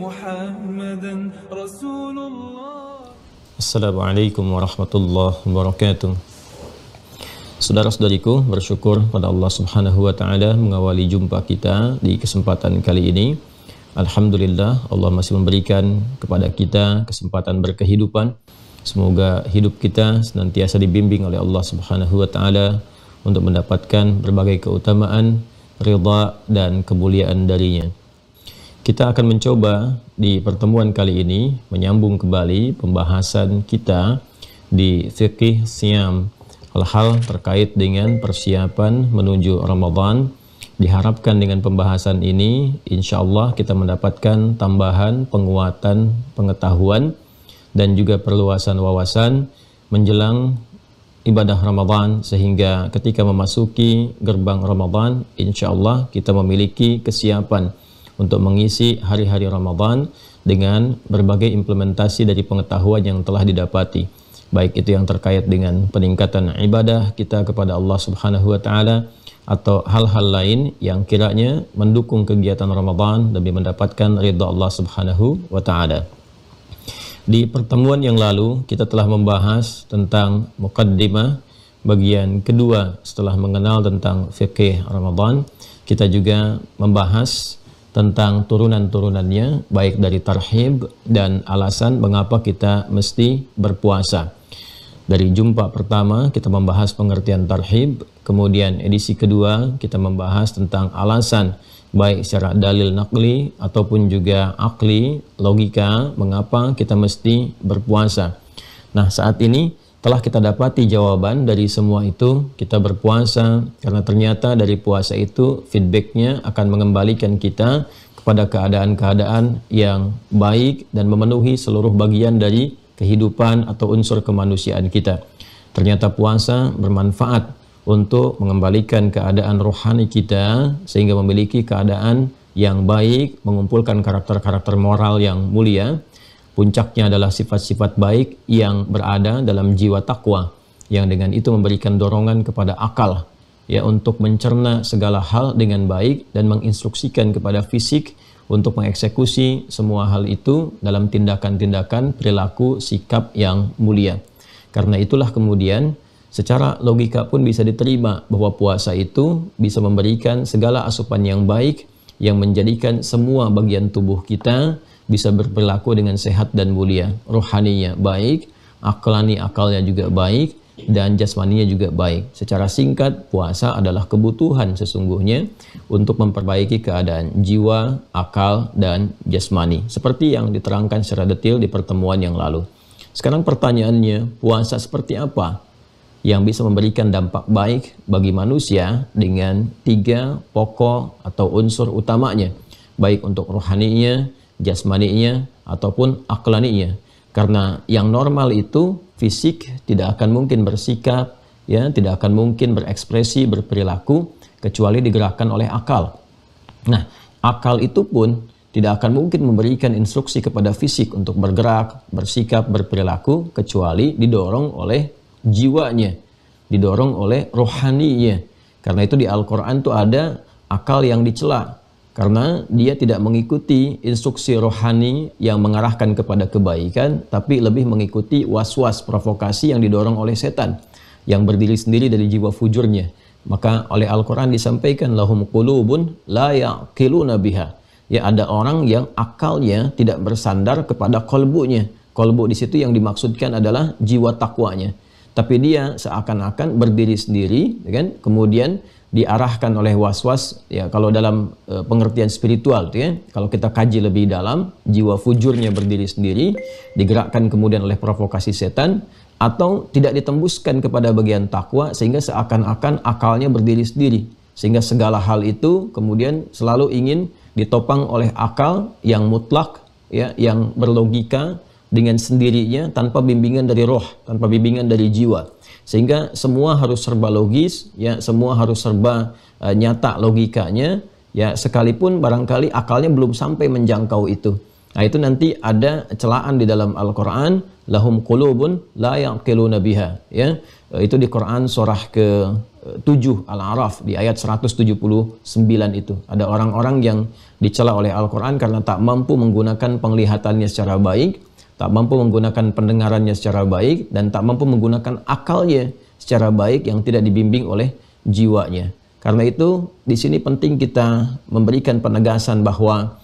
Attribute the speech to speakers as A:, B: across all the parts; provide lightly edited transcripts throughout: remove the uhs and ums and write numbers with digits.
A: محمدا رسول الله.
B: Assalamualaikum warahmatullahi wabarakatuh. Saudara-saudariku, bersyukur pada Allah Subhanahu wa taala mengawali jumpa kita di kesempatan kali ini. Alhamdulillah, Allah masih memberikan kepada kita kesempatan berkehidupan. Semoga hidup kita senantiasa dibimbing oleh Allah Subhanahu wa taala untuk mendapatkan berbagai keutamaan, ridha dan kemuliaan darinya. Kita akan mencoba di pertemuan kali ini menyambung kembali pembahasan kita di fikih siyam, hal-hal terkait dengan persiapan menuju Ramadan. Diharapkan dengan pembahasan ini insya Allah kita mendapatkan tambahan penguatan pengetahuan dan juga perluasan wawasan menjelang ibadah Ramadan, sehingga ketika memasuki gerbang Ramadan insya Allah kita memiliki kesiapan untuk mengisi hari-hari Ramadan dengan berbagai implementasi dari pengetahuan yang telah didapati, baik itu yang terkait dengan peningkatan ibadah kita kepada Allah Subhanahu wa taala atau hal-hal lain yang kiranya mendukung kegiatan Ramadan demi mendapatkan ridha Allah Subhanahu wa taala. Di pertemuan yang lalu kita telah membahas tentang muqaddimah bagian kedua setelah mengenal tentang fikih Ramadan. Kita juga membahas tentang turunan-turunannya, baik dari tarhib dan alasan mengapa kita mesti berpuasa. Dari jumpa pertama kita membahas pengertian tarhib, kemudian edisi kedua kita membahas tentang alasan baik secara dalil naqli ataupun juga akli, logika, mengapa kita mesti berpuasa. Nah, saat ini telah kita dapati jawaban dari semua itu. Kita berpuasa karena ternyata dari puasa itu feedbacknya akan mengembalikan kita kepada keadaan-keadaan yang baik dan memenuhi seluruh bagian dari kehidupan atau unsur kemanusiaan kita. Ternyata puasa bermanfaat untuk mengembalikan keadaan rohani kita sehingga memiliki keadaan yang baik, mengumpulkan karakter-karakter moral yang mulia. Puncaknya adalah sifat-sifat baik yang berada dalam jiwa takwa, yang dengan itu memberikan dorongan kepada akal ya untuk mencerna segala hal dengan baik dan menginstruksikan kepada fisik untuk mengeksekusi semua hal itu dalam tindakan-tindakan perilaku sikap yang mulia. Karena itulah kemudian secara logika pun bisa diterima bahwa puasa itu bisa memberikan segala asupan yang baik yang menjadikan semua bagian tubuh kita bisa berperilaku dengan sehat dan mulia. Rohaninya baik, akalnya juga baik, dan jasmaninya juga baik. Secara singkat, puasa adalah kebutuhan sesungguhnya untuk memperbaiki keadaan jiwa, akal, dan jasmani, seperti yang diterangkan secara detail di pertemuan yang lalu. Sekarang pertanyaannya, puasa seperti apa yang bisa memberikan dampak baik bagi manusia dengan 3 pokok atau unsur utamanya, baik untuk rohaninya, jasmaninya ataupun aklaninya. Karena yang normal itu fisik tidak akan mungkin bersikap ya, tidak akan mungkin berekspresi, berperilaku kecuali digerakkan oleh akal. Nah, akal itu pun tidak akan mungkin memberikan instruksi kepada fisik untuk bergerak, bersikap, berperilaku kecuali didorong oleh jiwanya, didorong oleh rohaninya. Karena itu di Al-Qur'an tuh ada akal yang dicela karena dia tidak mengikuti instruksi rohani yang mengarahkan kepada kebaikan, tapi lebih mengikuti was-was, provokasi yang didorong oleh setan yang berdiri sendiri dari jiwa fujurnya. Maka oleh Al-Quran disampaikan, lahum qulubun la ya'qiluna biha. Ya, ada orang yang akalnya tidak bersandar kepada kolbunya. Kolbu di situ yang dimaksudkan adalah jiwa takwanya. Tapi dia seakan-akan berdiri sendiri, kan? Kemudian diarahkan oleh was-was, ya kalau dalam pengertian spiritual ya, kalau kita kaji lebih dalam, jiwa fujurnya berdiri sendiri, digerakkan kemudian oleh provokasi setan, atau tidak ditembuskan kepada bagian takwa sehingga seakan-akan akalnya berdiri sendiri, sehingga segala hal itu kemudian selalu ingin ditopang oleh akal yang mutlak ya, yang berlogika dengan sendirinya tanpa bimbingan dari roh, tanpa bimbingan dari jiwa. Sehingga semua harus serba logis, ya, semua harus serba nyata logikanya, ya, sekalipun barangkali akalnya belum sampai menjangkau itu. Nah, itu nanti ada celaan di dalam Al-Quran, lahum qulubun la ya'qiluna biha, ya. Itu di Quran surah ke 7 Al-A'raf di ayat 179 itu. Ada orang-orang yang dicela oleh Al-Quran karena tak mampu menggunakan penglihatannya secara baik, tak mampu menggunakan pendengarannya secara baik, dan tak mampu menggunakan akalnya secara baik yang tidak dibimbing oleh jiwanya. Karena itu di sini penting kita memberikan penegasan bahwa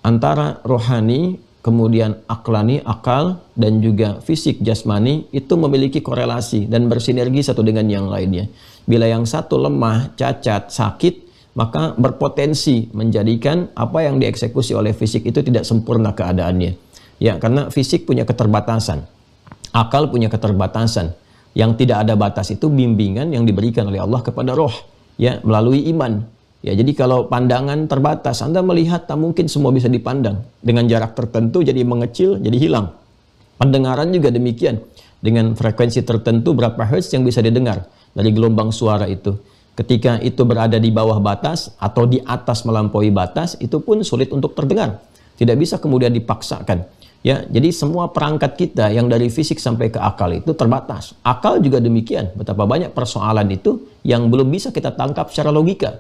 B: antara rohani, kemudian aklani, akal, dan juga fisik jasmani itu memiliki korelasi dan bersinergi satu dengan yang lainnya. Bila yang satu lemah, cacat, sakit, maka berpotensi menjadikan apa yang dieksekusi oleh fisik itu tidak sempurna keadaannya. Ya, karena fisik punya keterbatasan, akal punya keterbatasan. Yang tidak ada batas itu bimbingan yang diberikan oleh Allah kepada roh, ya, melalui iman. Ya, jadi kalau pandangan terbatas, Anda melihat tak mungkin semua bisa dipandang. Dengan jarak tertentu jadi mengecil, jadi hilang. Pendengaran juga demikian. Dengan frekuensi tertentu berapa hertz yang bisa didengar dari gelombang suara itu. Ketika itu berada di bawah batas atau di atas melampaui batas, itu pun sulit untuk terdengar. Tidak bisa kemudian dipaksakan. Ya, jadi semua perangkat kita yang dari fisik sampai ke akal itu terbatas. Akal juga demikian. Betapa banyak persoalan itu yang belum bisa kita tangkap secara logika.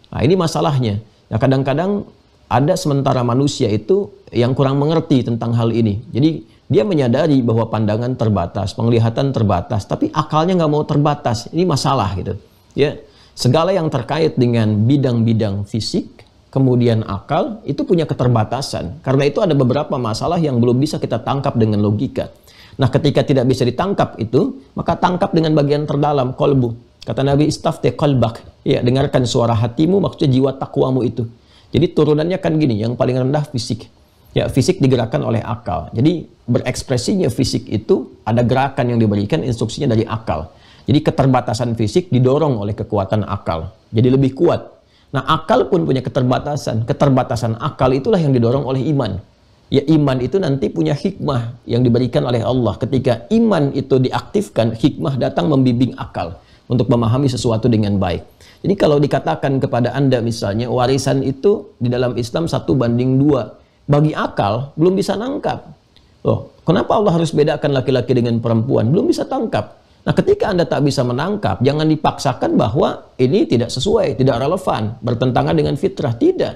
B: Nah, ini masalahnya. Ya, kadang-kadang ada sementara manusia itu yang kurang mengerti tentang hal ini. Jadi dia menyadari bahwa pandangan terbatas, penglihatan terbatas, tapi akalnya nggak mau terbatas. Ini masalah gitu. Ya, segala yang terkait dengan bidang-bidang fisik, kemudian akal, itu punya keterbatasan. Karena itu ada beberapa masalah yang belum bisa kita tangkap dengan logika. Nah, ketika tidak bisa ditangkap itu, maka tangkap dengan bagian terdalam, kolbu. Kata Nabi, istafti qalbak. Ya, dengarkan suara hatimu, maksudnya jiwa takwamu itu. Jadi turunannya kan gini, yang paling rendah fisik. Ya, fisik digerakkan oleh akal. Jadi berekspresinya fisik itu, ada gerakan yang diberikan, instruksinya dari akal. Jadi keterbatasan fisik didorong oleh kekuatan akal. Jadi lebih kuat. Nah, akal pun punya keterbatasan. Keterbatasan akal itulah yang didorong oleh iman. Ya, iman itu nanti punya hikmah yang diberikan oleh Allah. Ketika iman itu diaktifkan, hikmah datang membimbing akal untuk memahami sesuatu dengan baik. Jadi kalau dikatakan kepada Anda misalnya, warisan itu di dalam Islam 1:2. Bagi akal, belum bisa nangkap. Loh, kenapa Allah harus bedakan laki-laki dengan perempuan? Belum bisa tangkap. Nah, ketika Anda tak bisa menangkap, jangan dipaksakan bahwa ini tidak sesuai, tidak relevan, bertentangan dengan fitrah. Tidak.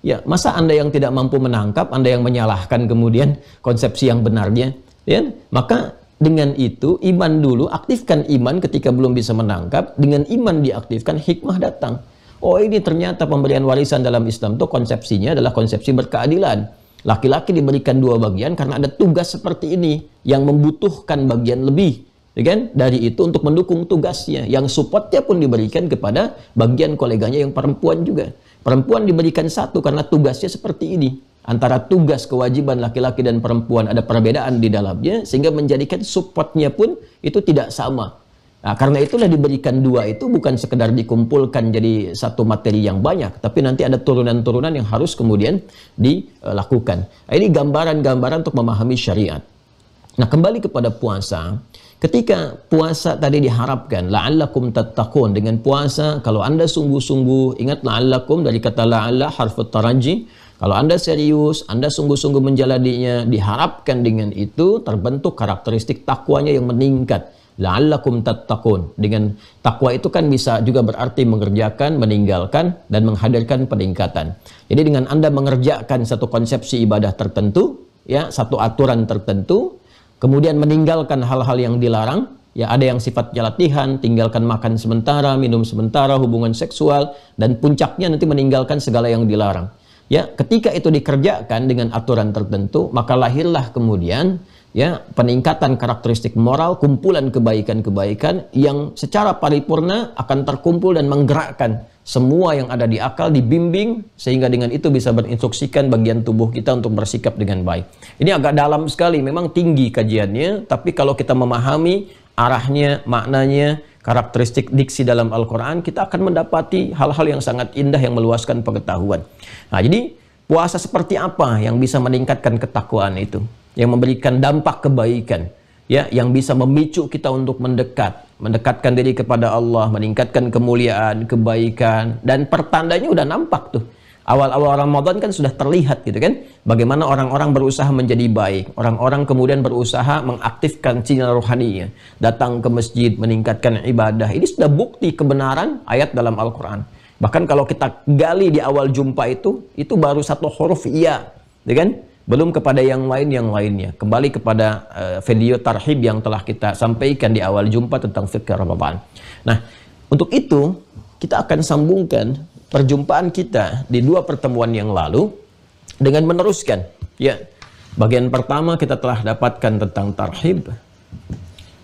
B: Ya, masa Anda yang tidak mampu menangkap, Anda yang menyalahkan kemudian konsepsi yang benarnya, ya? Maka dengan itu iman dulu, aktifkan iman ketika belum bisa menangkap, dengan iman diaktifkan, hikmah datang. Oh, ini ternyata pemberian warisan dalam Islam itu konsepsinya adalah konsepsi berkeadilan. Laki-laki diberikan 2 bagian karena ada tugas seperti ini yang membutuhkan bagian lebih. Kan? Dari itu untuk mendukung tugasnya, yang supportnya pun diberikan kepada bagian koleganya yang perempuan juga. Perempuan diberikan 1 karena tugasnya seperti ini. Antara tugas kewajiban laki-laki dan perempuan ada perbedaan di dalamnya, sehingga menjadikan supportnya pun itu tidak sama. Nah, karena itulah diberikan 2 itu bukan sekedar dikumpulkan jadi satu materi yang banyak, tapi nanti ada turunan-turunan yang harus kemudian dilakukan. Nah, ini gambaran-gambaran untuk memahami syariat. Nah, kembali kepada puasa. Ketika puasa tadi diharapkan, la'allakum tattaqun, dengan puasa, kalau Anda sungguh-sungguh, ingat la'allakum dari kata la'alla, harfut taraji, kalau Anda serius, Anda sungguh-sungguh menjalaninya, diharapkan dengan itu terbentuk karakteristik takwanya yang meningkat. La'allakum tattaqun. Dengan takwa itu kan bisa juga berarti mengerjakan, meninggalkan, dan menghadirkan peningkatan. Jadi dengan Anda mengerjakan satu konsepsi ibadah tertentu, ya, satu aturan tertentu, kemudian meninggalkan hal-hal yang dilarang, ya, ada yang sifatnya latihan, tinggalkan makan sementara, minum sementara, hubungan seksual, dan puncaknya nanti meninggalkan segala yang dilarang. Ya, ketika itu dikerjakan dengan aturan tertentu, maka lahirlah kemudian, ya, peningkatan karakteristik moral, kumpulan kebaikan-kebaikan yang secara paripurna akan terkumpul dan menggerakkan semua yang ada di akal, dibimbing, sehingga dengan itu bisa berinstruksikan bagian tubuh kita untuk bersikap dengan baik. Ini agak dalam sekali, memang tinggi kajiannya, tapi kalau kita memahami arahnya, maknanya, karakteristik diksi dalam Al-Quran, kita akan mendapati hal-hal yang sangat indah yang meluaskan pengetahuan. Nah, jadi puasa seperti apa yang bisa meningkatkan ketakwaan itu, yang memberikan dampak kebaikan, ya, yang bisa memicu kita untuk mendekatkan diri kepada Allah, meningkatkan kemuliaan, kebaikan, dan pertandanya udah nampak tuh. Awal-awal Ramadan kan sudah terlihat gitu kan, bagaimana orang-orang berusaha menjadi baik, orang-orang kemudian berusaha mengaktifkan sinyal rohaninya, datang ke masjid, meningkatkan ibadah. Ini sudah bukti kebenaran ayat dalam Al-Quran. Bahkan kalau kita gali di awal jumpa itu baru satu huruf iya, gitu kan? Belum kepada yang lainnya. Kembali kepada video tarhib yang telah kita sampaikan di awal jumpa tentang fikih Ramadan. Nah, untuk itu kita akan sambungkan perjumpaan kita di 2 pertemuan yang lalu dengan meneruskan. Ya, bagian pertama kita telah dapatkan tentang tarhib.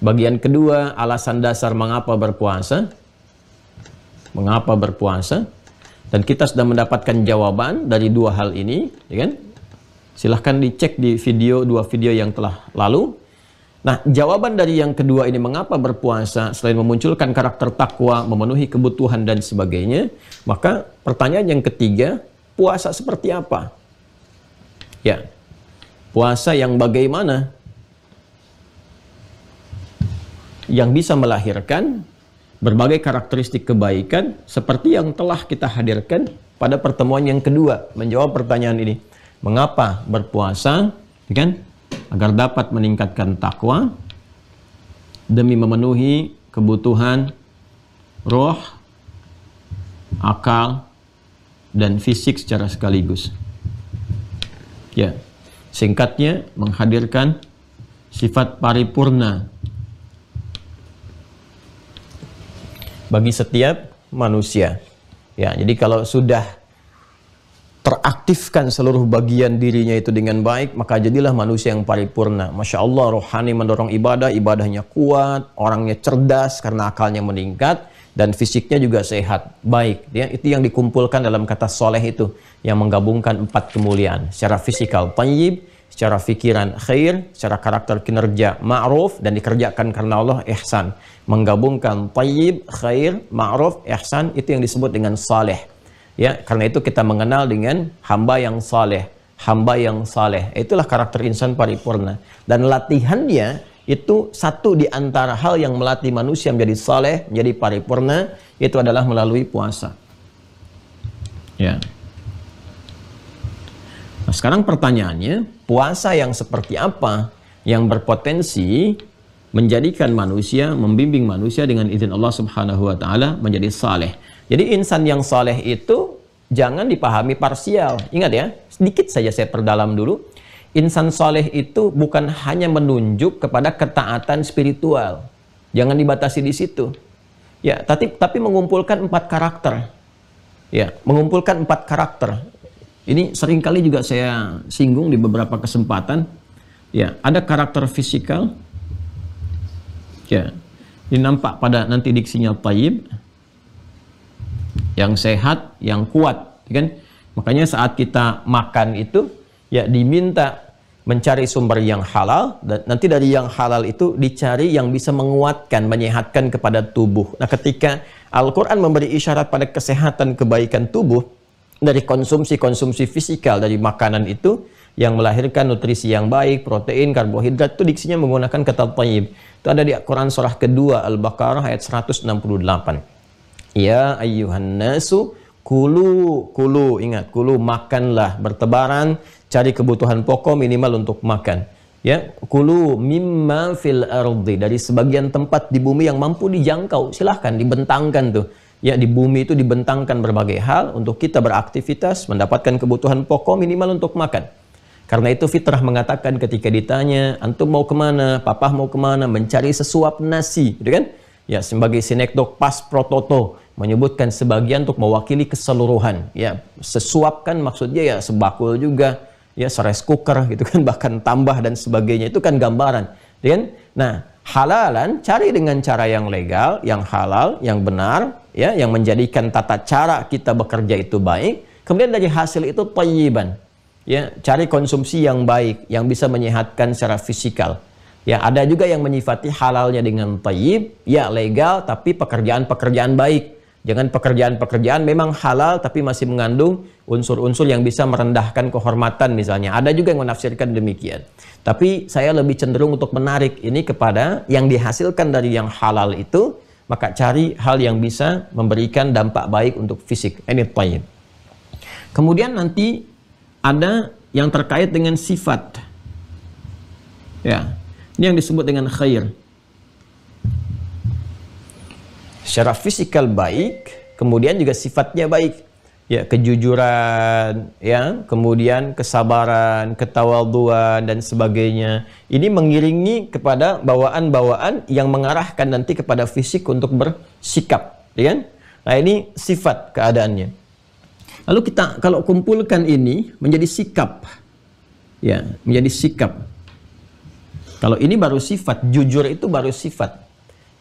B: Bagian kedua, alasan dasar mengapa berpuasa. Mengapa berpuasa? Dan kita sudah mendapatkan jawaban dari 2 hal ini, ya kan? Silahkan dicek di 2 video yang telah lalu. Nah, jawaban dari yang kedua ini, mengapa berpuasa, selain memunculkan karakter takwa, memenuhi kebutuhan dan sebagainya, maka pertanyaan yang ketiga, puasa seperti apa? Ya, puasa yang bagaimana? Yang bisa melahirkan berbagai karakteristik kebaikan seperti yang telah kita hadirkan pada pertemuan yang kedua, menjawab pertanyaan ini. Mengapa berpuasa? Ya kan? Agar dapat meningkatkan takwa demi memenuhi kebutuhan roh, akal, dan fisik secara sekaligus. Ya, singkatnya menghadirkan sifat paripurna bagi setiap manusia. Ya, jadi kalau sudah teraktifkan seluruh bagian dirinya itu dengan baik, maka jadilah manusia yang paripurna. Masya Allah, rohani mendorong ibadah, ibadahnya kuat, orangnya cerdas karena akalnya meningkat, dan fisiknya juga sehat, baik. Ya, itu yang dikumpulkan dalam kata soleh itu, yang menggabungkan 4 kemuliaan. Secara fisikal, tayyib, secara pikiran, khair, secara karakter kinerja, ma'ruf, dan dikerjakan karena Allah, ihsan. Menggabungkan tayyib, khair, ma'ruf, ihsan, itu yang disebut dengan saleh. Ya, karena itu kita mengenal dengan hamba yang saleh, hamba yang saleh. Itulah karakter insan paripurna. Dan latihannya itu satu di antara hal yang melatih manusia menjadi saleh, menjadi paripurna, itu adalah melalui puasa. Ya. Nah, sekarang pertanyaannya, puasa yang seperti apa yang berpotensi menjadikan manusia, membimbing manusia dengan izin Allah Subhanahu wa taala menjadi saleh. Jadi insan yang saleh itu jangan dipahami parsial. Ingat ya, sedikit saja saya perdalam dulu. Insan saleh itu bukan hanya menunjuk kepada ketaatan spiritual. Jangan dibatasi di situ. Ya, tapi mengumpulkan 4 karakter. Ya, mengumpulkan 4 karakter. Ini seringkali juga saya singgung di beberapa kesempatan. Ya, ada karakter fisikal. Ya, ini nampak pada nanti diksinya tayyib, yang sehat, yang kuat, kan? Makanya saat kita makan itu, ya diminta mencari sumber yang halal, dan nanti dari yang halal itu dicari yang bisa menguatkan, menyehatkan kepada tubuh. Nah, ketika Al-Quran memberi isyarat pada kesehatan, kebaikan tubuh, dari konsumsi fisikal, dari makanan itu, yang melahirkan nutrisi yang baik, protein, karbohidrat, itu diksinya menggunakan kata tayyib. Itu ada di Quran surah kedua, Al-Baqarah ayat 168. Ya ayyuhan nasu kulu, ingat, kulu, makanlah bertebaran, cari kebutuhan pokok minimal untuk makan. Ya, kulu mimma fil ardi, dari sebagian tempat di bumi yang mampu dijangkau, silahkan dibentangkan tuh. Ya, di bumi itu dibentangkan berbagai hal untuk kita beraktivitas, mendapatkan kebutuhan pokok minimal untuk makan. Karena itu fitrah mengatakan ketika ditanya, antum mau kemana, papa mau kemana, mencari sesuap nasi, gitu kan? Ya, sebagai sinekdok pas prototo, menyebutkan sebagian untuk mewakili keseluruhan. Ya, sesuap kan maksudnya ya sebakul juga, ya serice cooker gitu kan, bahkan tambah dan sebagainya, itu kan gambaran, ya kan? Nah, halalan cari dengan cara yang legal, yang halal, yang benar, ya, yang menjadikan tata cara kita bekerja itu baik. Kemudian dari hasil itu thayyiban. Ya, cari konsumsi yang baik, yang bisa menyehatkan secara fisikal. Ya, ada juga yang menyifati halalnya dengan thayyib, ya legal tapi pekerjaan-pekerjaan baik. Jangan pekerjaan-pekerjaan memang halal tapi masih mengandung unsur-unsur yang bisa merendahkan kehormatan misalnya. Ada juga yang menafsirkan demikian. Tapi saya lebih cenderung untuk menarik ini kepada yang dihasilkan dari yang halal itu, maka cari hal yang bisa memberikan dampak baik untuk fisik. Ini thayyib. Kemudian nanti ada yang terkait dengan sifat. Ya, ini yang disebut dengan khair. Secara fisikal baik, kemudian juga sifatnya baik. Ya, kejujuran, ya, kemudian kesabaran, ketawaduan dan sebagainya. Ini mengiringi kepada bawaan-bawaan yang mengarahkan nanti kepada fisik untuk bersikap, ya kan? Nah, ini sifat keadaannya. Lalu kita kalau kumpulkan ini menjadi sikap. Ya, menjadi sikap. Kalau ini baru sifat, jujur itu baru sifat.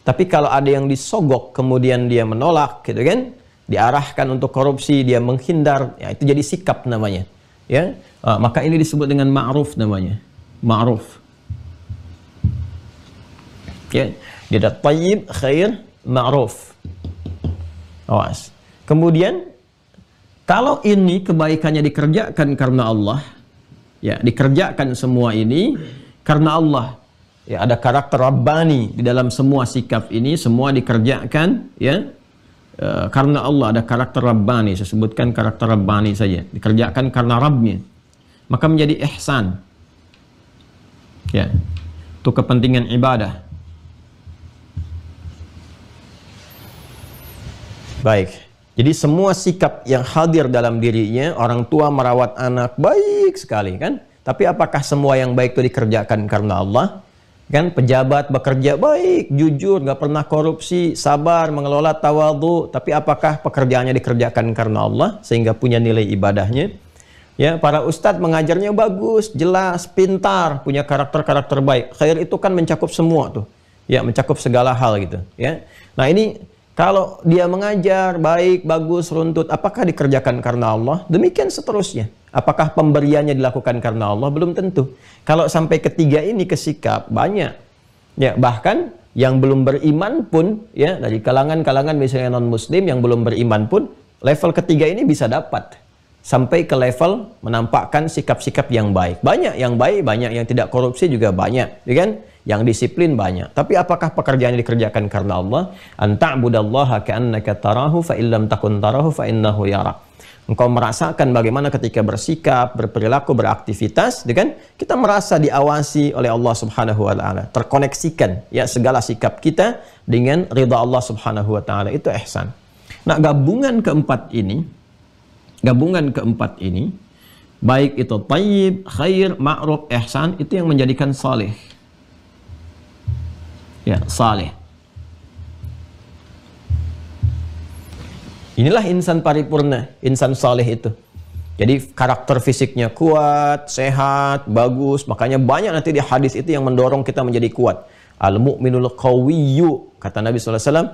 B: Tapi kalau ada yang disogok kemudian dia menolak, gitu kan? Diarahkan untuk korupsi, dia menghindar, ya itu jadi sikap namanya. Ya, maka ini disebut dengan ma'ruf namanya. Ma'ruf. Ya, dia ada tayyib, khair, ma'ruf. Awas. Kemudian kalau ini kebaikannya dikerjakan karena Allah, ya dikerjakan semua ini karena Allah. Ya, ada karakter Rabbani di dalam semua sikap ini, semua dikerjakan ya karena Allah, ada karakter Rabbani. Saya sebutkan karakter Rabbani saja, dikerjakan karena Rabbnya, maka menjadi ihsan. Ya, itu kepentingan ibadah. Baik, jadi semua sikap yang hadir dalam dirinya, orang tua merawat anak baik sekali kan, tapi apakah semua yang baik itu dikerjakan karena Allah? Kan pejabat bekerja baik, jujur, nggak pernah korupsi, sabar, mengelola tawadhu, tapi apakah pekerjaannya dikerjakan karena Allah sehingga punya nilai ibadahnya? Ya, para ustadz mengajarnya bagus, jelas, pintar, punya karakter-karakter baik. Khair itu kan mencakup semua tuh. Ya, mencakup segala hal gitu, ya. Nah, ini kalau dia mengajar baik, bagus, runtut, apakah dikerjakan karena Allah? Demikian seterusnya. Apakah pemberiannya dilakukan karena Allah? Belum tentu. Kalau sampai ketiga ini ke sikap, banyak. Ya, bahkan yang belum beriman pun, ya, dari kalangan-kalangan misalnya non-muslim yang belum beriman pun, level ketiga ini bisa dapat. Sampai ke level menampakkan sikap-sikap yang baik. Banyak yang baik, banyak yang tidak korupsi juga banyak. Ya kan? Yang disiplin banyak. Tapi apakah pekerjaannya dikerjakan karena Allah? Anta'budallaha ka'annaka tarahu fa illam takun tarahu fa innahu yarak. Engkau merasakan bagaimana ketika bersikap, berperilaku, beraktivitas, kan? Kita merasa diawasi oleh Allah Subhanahu wa taala, terkoneksikan ya segala sikap kita dengan ridha Allah Subhanahu wa taala. Itu ihsan. Nah, gabungan keempat ini, baik itu thayyib, khair, ma'ruf, ihsan, itu yang menjadikan saleh. Ya, saleh. Inilah insan paripurna, insan saleh itu. Jadi karakter fisiknya kuat, sehat, bagus. Makanya banyak nanti di hadis itu yang mendorong kita menjadi kuat. Al-mu'minul qawiyyu, kata Nabi SAW,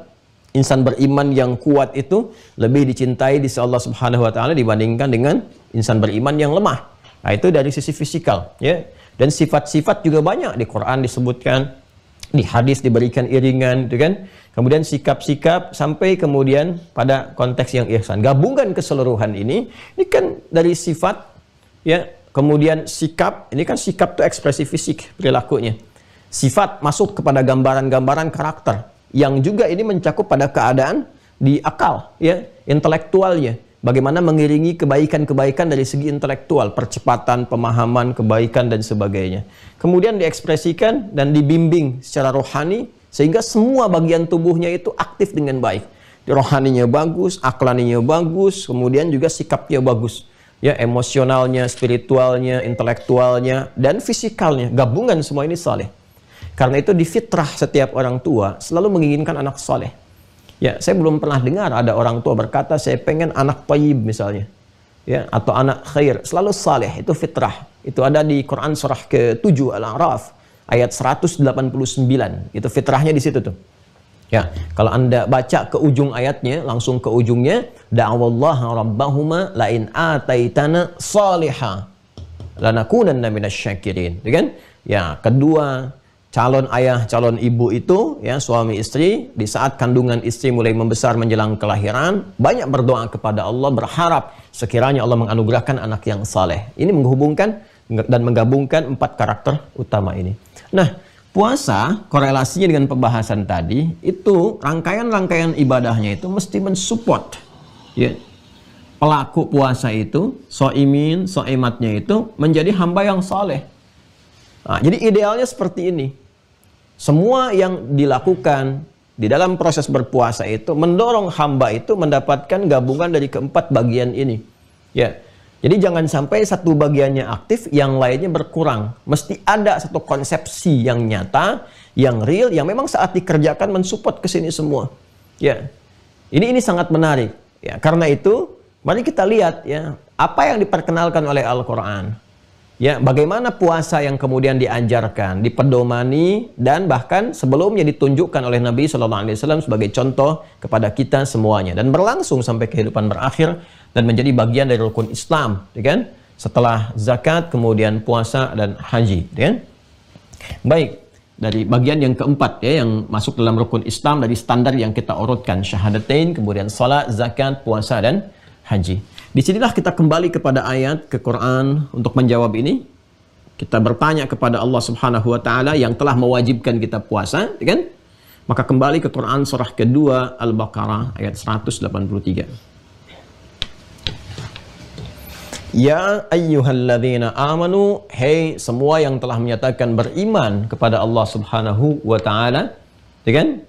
B: insan beriman yang kuat itu lebih dicintai di sisi Allah Subhanahu wa taala dibandingkan dengan insan beriman yang lemah. Nah, itu dari sisi fisikal, ya. Dan sifat-sifat juga banyak di Quran disebutkan, di hadis diberikan iringan, gitu kan? Kemudian sikap-sikap sampai kemudian pada konteks yang ihsan. Gabungan keseluruhan ini kan dari sifat, ya. Kemudian sikap, ini kan sikap itu ekspresi fisik perilakunya. Sifat masuk kepada gambaran-gambaran karakter yang juga ini mencakup pada keadaan di akal, ya, intelektualnya. Bagaimana mengiringi kebaikan-kebaikan dari segi intelektual, percepatan, pemahaman, kebaikan dan sebagainya. Kemudian diekspresikan dan dibimbing secara rohani sehingga semua bagian tubuhnya itu aktif dengan baik. Rohaninya bagus, aklaninya bagus, kemudian juga sikapnya bagus. Ya, emosionalnya, spiritualnya, intelektualnya, dan fisikalnya. Gabungan semua ini saleh. Karena itu di fitrah setiap orang tua selalu menginginkan anak saleh. Ya, saya belum pernah dengar ada orang tua berkata, saya pengen anak thayyib misalnya. Ya, atau anak khair. Selalu saleh, itu fitrah. Itu ada di Quran surah ke-7 Al-A'raf. Ayat 189, itu fitrahnya di situ tuh. Ya, kalau Anda baca ke ujung ayatnya, langsung ke ujungnya, da'awallaha rabbahuma la'in ataitana salihah lanakunanna minasyakirin, ya kan? Ya, kedua calon ayah, calon ibu itu, ya, suami istri, di saat kandungan istri mulai membesar menjelang kelahiran, banyak berdoa kepada Allah, berharap sekiranya Allah menganugerahkan anak yang saleh. Ini menghubungkan dan menggabungkan 4 karakter utama ini. Nah, puasa korelasinya dengan pembahasan tadi itu rangkaian-rangkaian ibadahnya itu mesti mensupport, ya, pelaku puasa itu, soimin, soimatnya itu menjadi hamba yang saleh. Nah, jadi idealnya seperti ini. Semua yang dilakukan di dalam proses berpuasa itu mendorong hamba itu mendapatkan gabungan dari keempat bagian ini. Ya. Jadi jangan sampai satu bagiannya aktif, yang lainnya berkurang. Mesti ada satu konsepsi yang nyata, yang real, yang memang saat dikerjakan mensupport ke sini semua. Ya. Ini sangat menarik. Ya, karena itu mari kita lihat ya, apa yang diperkenalkan oleh Al-Qur'an. Ya, bagaimana puasa yang kemudian diajarkan, dipedomani, dan bahkan sebelumnya ditunjukkan oleh Nabi SAW sebagai contoh kepada kita semuanya. Dan berlangsung sampai kehidupan berakhir, dan menjadi bagian dari rukun Islam. Ya kan? Setelah zakat, kemudian puasa, dan haji. Ya kan? Baik, dari bagian yang keempat, ya, yang masuk dalam rukun Islam dari standar yang kita urutkan. Syahadatain, kemudian salat, zakat, puasa, dan haji. Disinilah kita kembali kepada ayat ke Quran untuk menjawab ini. Kita bertanya kepada Allah Subhanahu wa Ta'ala yang telah mewajibkan kita puasa, ya kan? Maka kembali ke Quran surah kedua Al-Baqarah ayat 183. Ya ayyuhalladzina amanu, hei semua yang telah menyatakan beriman kepada Allah Subhanahu wa Ta'ala, ya kan?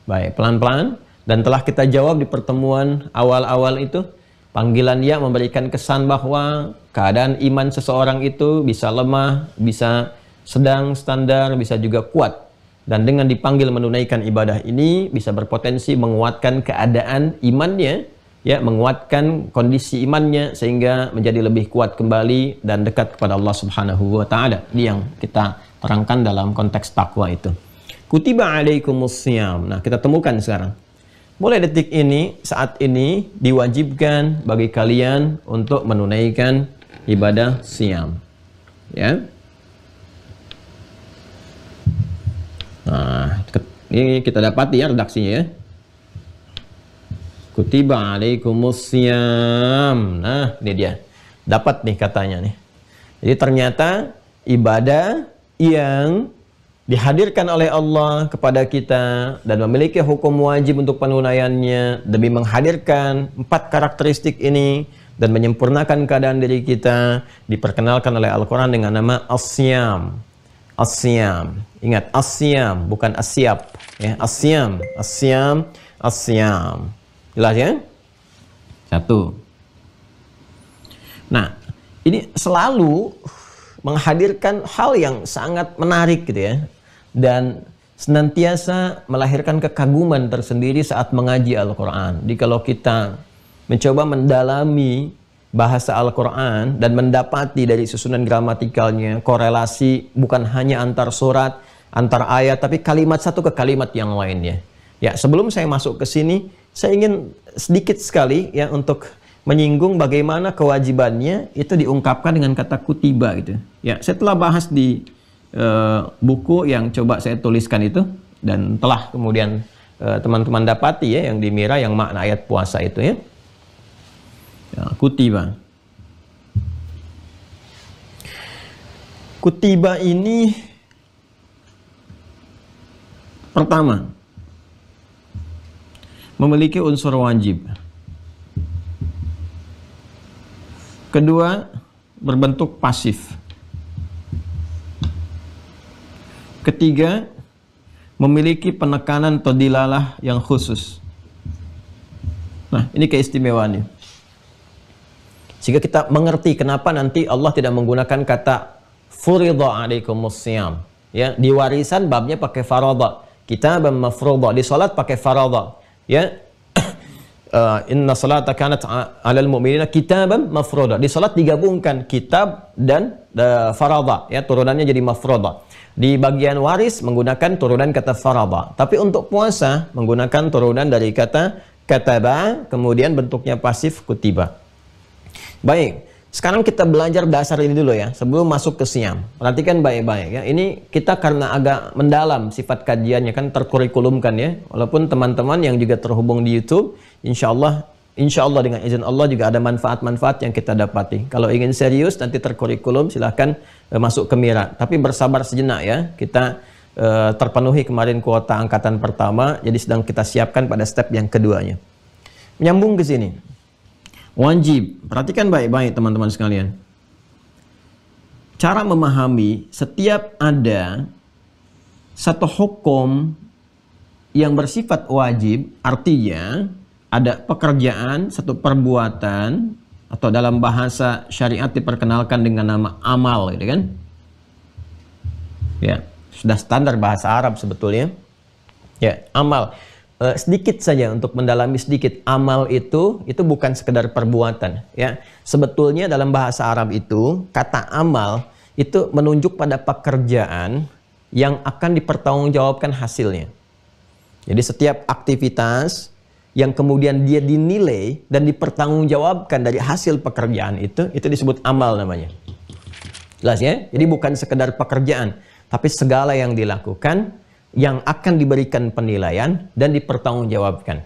B: Baik, pelan-pelan. Dan telah kita jawab di pertemuan awal-awal itu. Panggilan ya memberikan kesan bahwa keadaan iman seseorang itu bisa lemah, bisa sedang, standar, bisa juga kuat. Dan dengan dipanggil menunaikan ibadah ini bisa berpotensi menguatkan keadaan imannya, ya, menguatkan kondisi imannya sehingga menjadi lebih kuat kembali dan dekat kepada Allah Subhanahu wa Ta'ala. Ini yang kita terangkan dalam konteks takwa itu. Kutiba alaikumusiyam. Nah, kita temukan sekarang. Mulai detik ini, saat ini diwajibkan bagi kalian untuk menunaikan ibadah siyam. Ya. Nah, ini kita dapati ya redaksinya ya. Kutiba alaikumusiyam. Nah, ini dia. Dapat nih katanya nih. Jadi ternyata ibadah yang dihadirkan oleh Allah kepada kita dan memiliki hukum wajib untuk penunaiannya demi menghadirkan 4 karakteristik ini dan menyempurnakan keadaan diri kita, diperkenalkan oleh Al-Quran dengan nama As-Siyam. As-Siyam. Ingat, As-Siyam, bukan As-Siyab. Ya, As-Siyam. As-Siyam. As-Siyam. Jelas ya? Satu. Nah, ini selalu menghadirkan hal yang sangat menarik gitu ya, dan senantiasa melahirkan kekaguman tersendiri saat mengaji Al-Quran. Jadi kalau kita mencoba mendalami bahasa Al-Quran dan mendapati dari susunan gramatikalnya korelasi bukan hanya antar surat, antar ayat, tapi kalimat satu ke kalimat yang lainnya. Ya, sebelum saya masuk ke sini, saya ingin sedikit sekali ya untuk menyinggung bagaimana kewajibannya itu diungkapkan dengan kata kutiba gitu. Ya, saya telah bahas di buku yang coba saya tuliskan itu, dan telah kemudian teman-teman dapati ya yang di Mira yang makna ayat puasa itu ya. Ya, kutiba. Kutiba ini pertama memiliki unsur wajib. Kedua, berbentuk pasif. Ketiga, memiliki penekanan atau dilalah yang khusus. Nah, ini keistimewaannya. Sehingga kita mengerti kenapa nanti Allah tidak menggunakan kata furidha alaikumusiyam. Ya, di warisan babnya pakai faradha. Kitaban mafruḍa. Di salat pakai faradha. Ya. Inna salata kanat 'alal mu'minina kitaban mafruḍa. Di salat digabungkan kitab dan faradha, ya, turunannya jadi mafruḍa. Di bagian waris menggunakan turunan kata faradha. Tapi untuk puasa menggunakan turunan dari kata kataba, kemudian bentuknya pasif kutiba. Baik, sekarang kita belajar dasar ini dulu ya, sebelum masuk ke siyam. Perhatikan baik-baik ya. Ini kita karena agak mendalam sifat kajiannya, kan terkurikulumkan ya. Walaupun teman-teman yang juga terhubung di YouTube, insya Allah dengan izin Allah juga ada manfaat-manfaat yang kita dapati. Kalau ingin serius nanti terkurikulum, silahkan masuk ke Mira. Tapi bersabar sejenak ya. Kita terpenuhi kemarin kuota angkatan pertama, jadi sedang kita siapkan pada step yang keduanya. Menyambung ke sini. Wajib. Perhatikan baik-baik teman-teman sekalian. Cara memahami setiap ada satu hukum yang bersifat wajib, artinya ada pekerjaan, satu perbuatan, atau dalam bahasa syariat diperkenalkan dengan nama amal, gitu kan? Ya, sudah standar bahasa Arab sebetulnya. Ya, amal. Sedikit saja untuk mendalami sedikit, amal itu bukan sekedar perbuatan, ya. Sebetulnya dalam bahasa Arab itu kata amal itu menunjuk pada pekerjaan yang akan dipertanggungjawabkan hasilnya. Jadi setiap aktivitas yang kemudian dia dinilai dan dipertanggungjawabkan dari hasil pekerjaan itu disebut amal namanya. Jelas ya? Jadi bukan sekedar pekerjaan, tapi segala yang dilakukan yang akan diberikan penilaian dan dipertanggungjawabkan.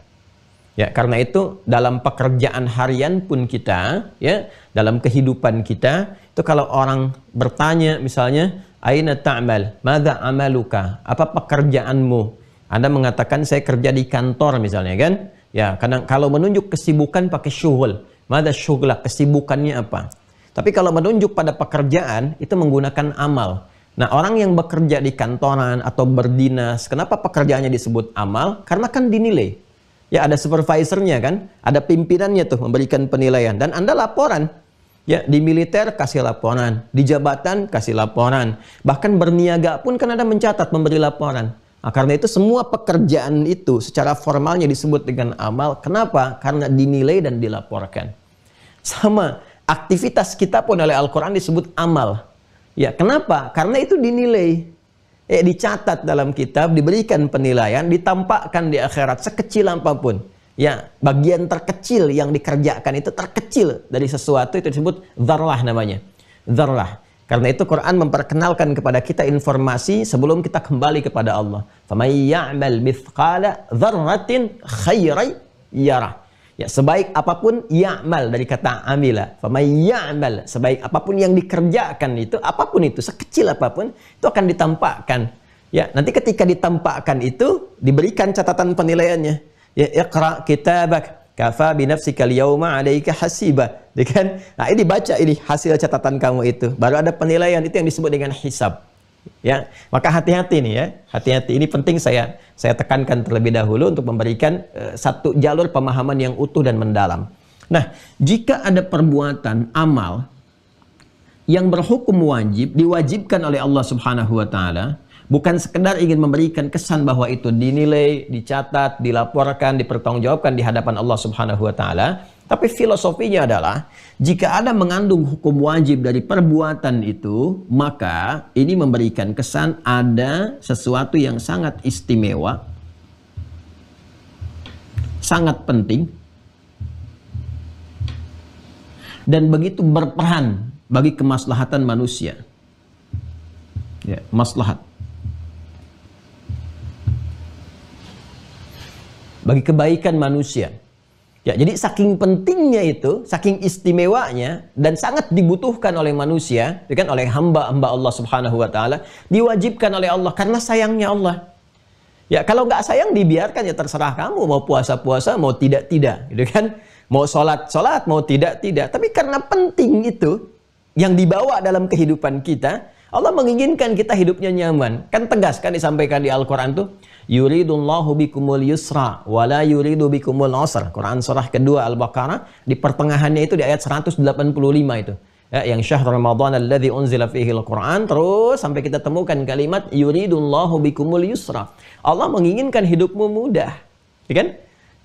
B: Ya, karena itu dalam pekerjaan harian pun kita, ya, dalam kehidupan kita, itu kalau orang bertanya misalnya, aina ta'mal? Madza amaluka? Apa pekerjaanmu? Anda mengatakan saya kerja di kantor misalnya kan? Ya, kadang kalau menunjuk kesibukan pakai syughul. Madza syughlak? Kesibukannya apa? Tapi kalau menunjuk pada pekerjaan itu menggunakan amal. Nah, orang yang bekerja di kantoran atau berdinas, kenapa pekerjaannya disebut amal? Karena kan dinilai. Ya, ada supervisornya kan, ada pimpinannya tuh memberikan penilaian. Dan Anda laporan. Ya, di militer kasih laporan, di jabatan kasih laporan. Bahkan berniaga pun kan Anda mencatat, memberi laporan. Nah, karena itu semua pekerjaan itu secara formalnya disebut dengan amal. Kenapa? Karena dinilai dan dilaporkan. Sama, aktivitas kita pun oleh Al-Quran disebut amal. Ya, kenapa? Karena itu dinilai, dicatat dalam kitab, diberikan penilaian, ditampakkan di akhirat sekecil apapun. Ya, bagian terkecil yang dikerjakan itu terkecil dari sesuatu itu disebut dzarrah namanya. Dzarrah. Karena itu Quran memperkenalkan kepada kita informasi sebelum kita kembali kepada Allah. Faman ya'mal mithqala dzarratin khairan yarah. Ya, sebaik apapun ya'mal dari kata amila. Faman ya'mal, sebaik apapun yang dikerjakan itu, apapun itu, sekecil apapun, itu akan ditampakkan. Ya, nanti ketika ditampakkan itu diberikan catatan penilaiannya. Ya, iqra kitabak kafa binafsika al-yawma 'alaika hasiba. Kan? Nah, ini baca ini hasil catatan kamu itu. Baru ada penilaian, itu yang disebut dengan hisab. Ya, maka hati-hati nih ya, hati-hati. Ini penting saya tekankan terlebih dahulu untuk memberikan satu jalur pemahaman yang utuh dan mendalam. Nah, jika ada perbuatan amal yang berhukum wajib, diwajibkan oleh Allah Subhanahu wa taala, bukan sekedar ingin memberikan kesan bahwa itu dinilai, dicatat, dilaporkan, dipertanggungjawabkan di hadapan Allah Subhanahu wa taala, tapi filosofinya adalah jika ada mengandung hukum wajib dari perbuatan itu, maka ini memberikan kesan ada sesuatu yang sangat istimewa, sangat penting, dan begitu berperan bagi kemaslahatan manusia. Ya, maslahat. Bagi kebaikan manusia. Ya, jadi saking pentingnya itu, saking istimewanya dan sangat dibutuhkan oleh manusia, kan, oleh hamba-hamba Allah Subhanahu wa taala, diwajibkan oleh Allah karena sayangnya Allah. Ya, kalau nggak sayang dibiarkan, ya terserah kamu mau puasa-puasa, mau tidak-tidak, gitu kan? Mau sholat-sholat, mau tidak-tidak. Tapi karena penting itu yang dibawa dalam kehidupan kita, Allah menginginkan kita hidupnya nyaman. Kan tegas kan disampaikan di Al-Quran tuh, yuridullahu bikumul yusra wala yuridu bikumul usra. Quran surah kedua Al-Baqarah, di pertengahannya itu di ayat 185 itu. Ya, yang syahr Ramadan alladzi unzila fihi al-Quran, terus sampai kita temukan kalimat yuridullahu bikumul yusra. Allah menginginkan hidupmu mudah. Ya kan?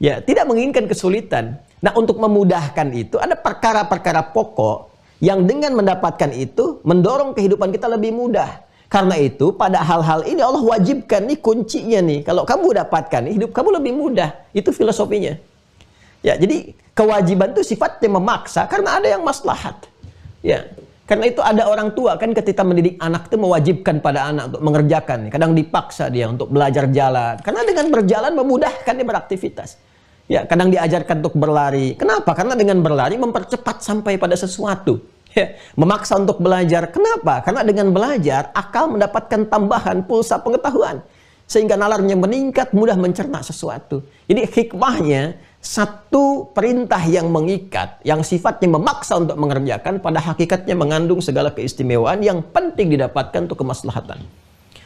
B: Ya, tidak menginginkan kesulitan. Nah, untuk memudahkan itu ada perkara-perkara pokok yang dengan mendapatkan itu mendorong kehidupan kita lebih mudah. Karena itu pada hal-hal ini Allah wajibkan nih kuncinya nih. Kalau kamu dapatkan hidup kamu lebih mudah. Itu filosofinya. Ya, jadi kewajiban itu sifatnya memaksa karena ada yang maslahat. Ya, karena itu ada orang tua kan ketika mendidik anak itu mewajibkan pada anak untuk mengerjakan. Kadang dipaksa dia untuk belajar jalan. Karena dengan berjalan memudahkan dia beraktivitas. Ya, kadang diajarkan untuk berlari. Kenapa? Karena dengan berlari mempercepat sampai pada sesuatu. Ya, memaksa untuk belajar. Kenapa? Karena dengan belajar akal mendapatkan tambahan pulsa pengetahuan. Sehingga nalarnya meningkat, mudah mencerna sesuatu. Jadi hikmahnya
C: satu perintah yang mengikat, yang sifatnya memaksa untuk mengerjakan, pada hakikatnya mengandung segala keistimewaan yang penting didapatkan untuk kemaslahatan.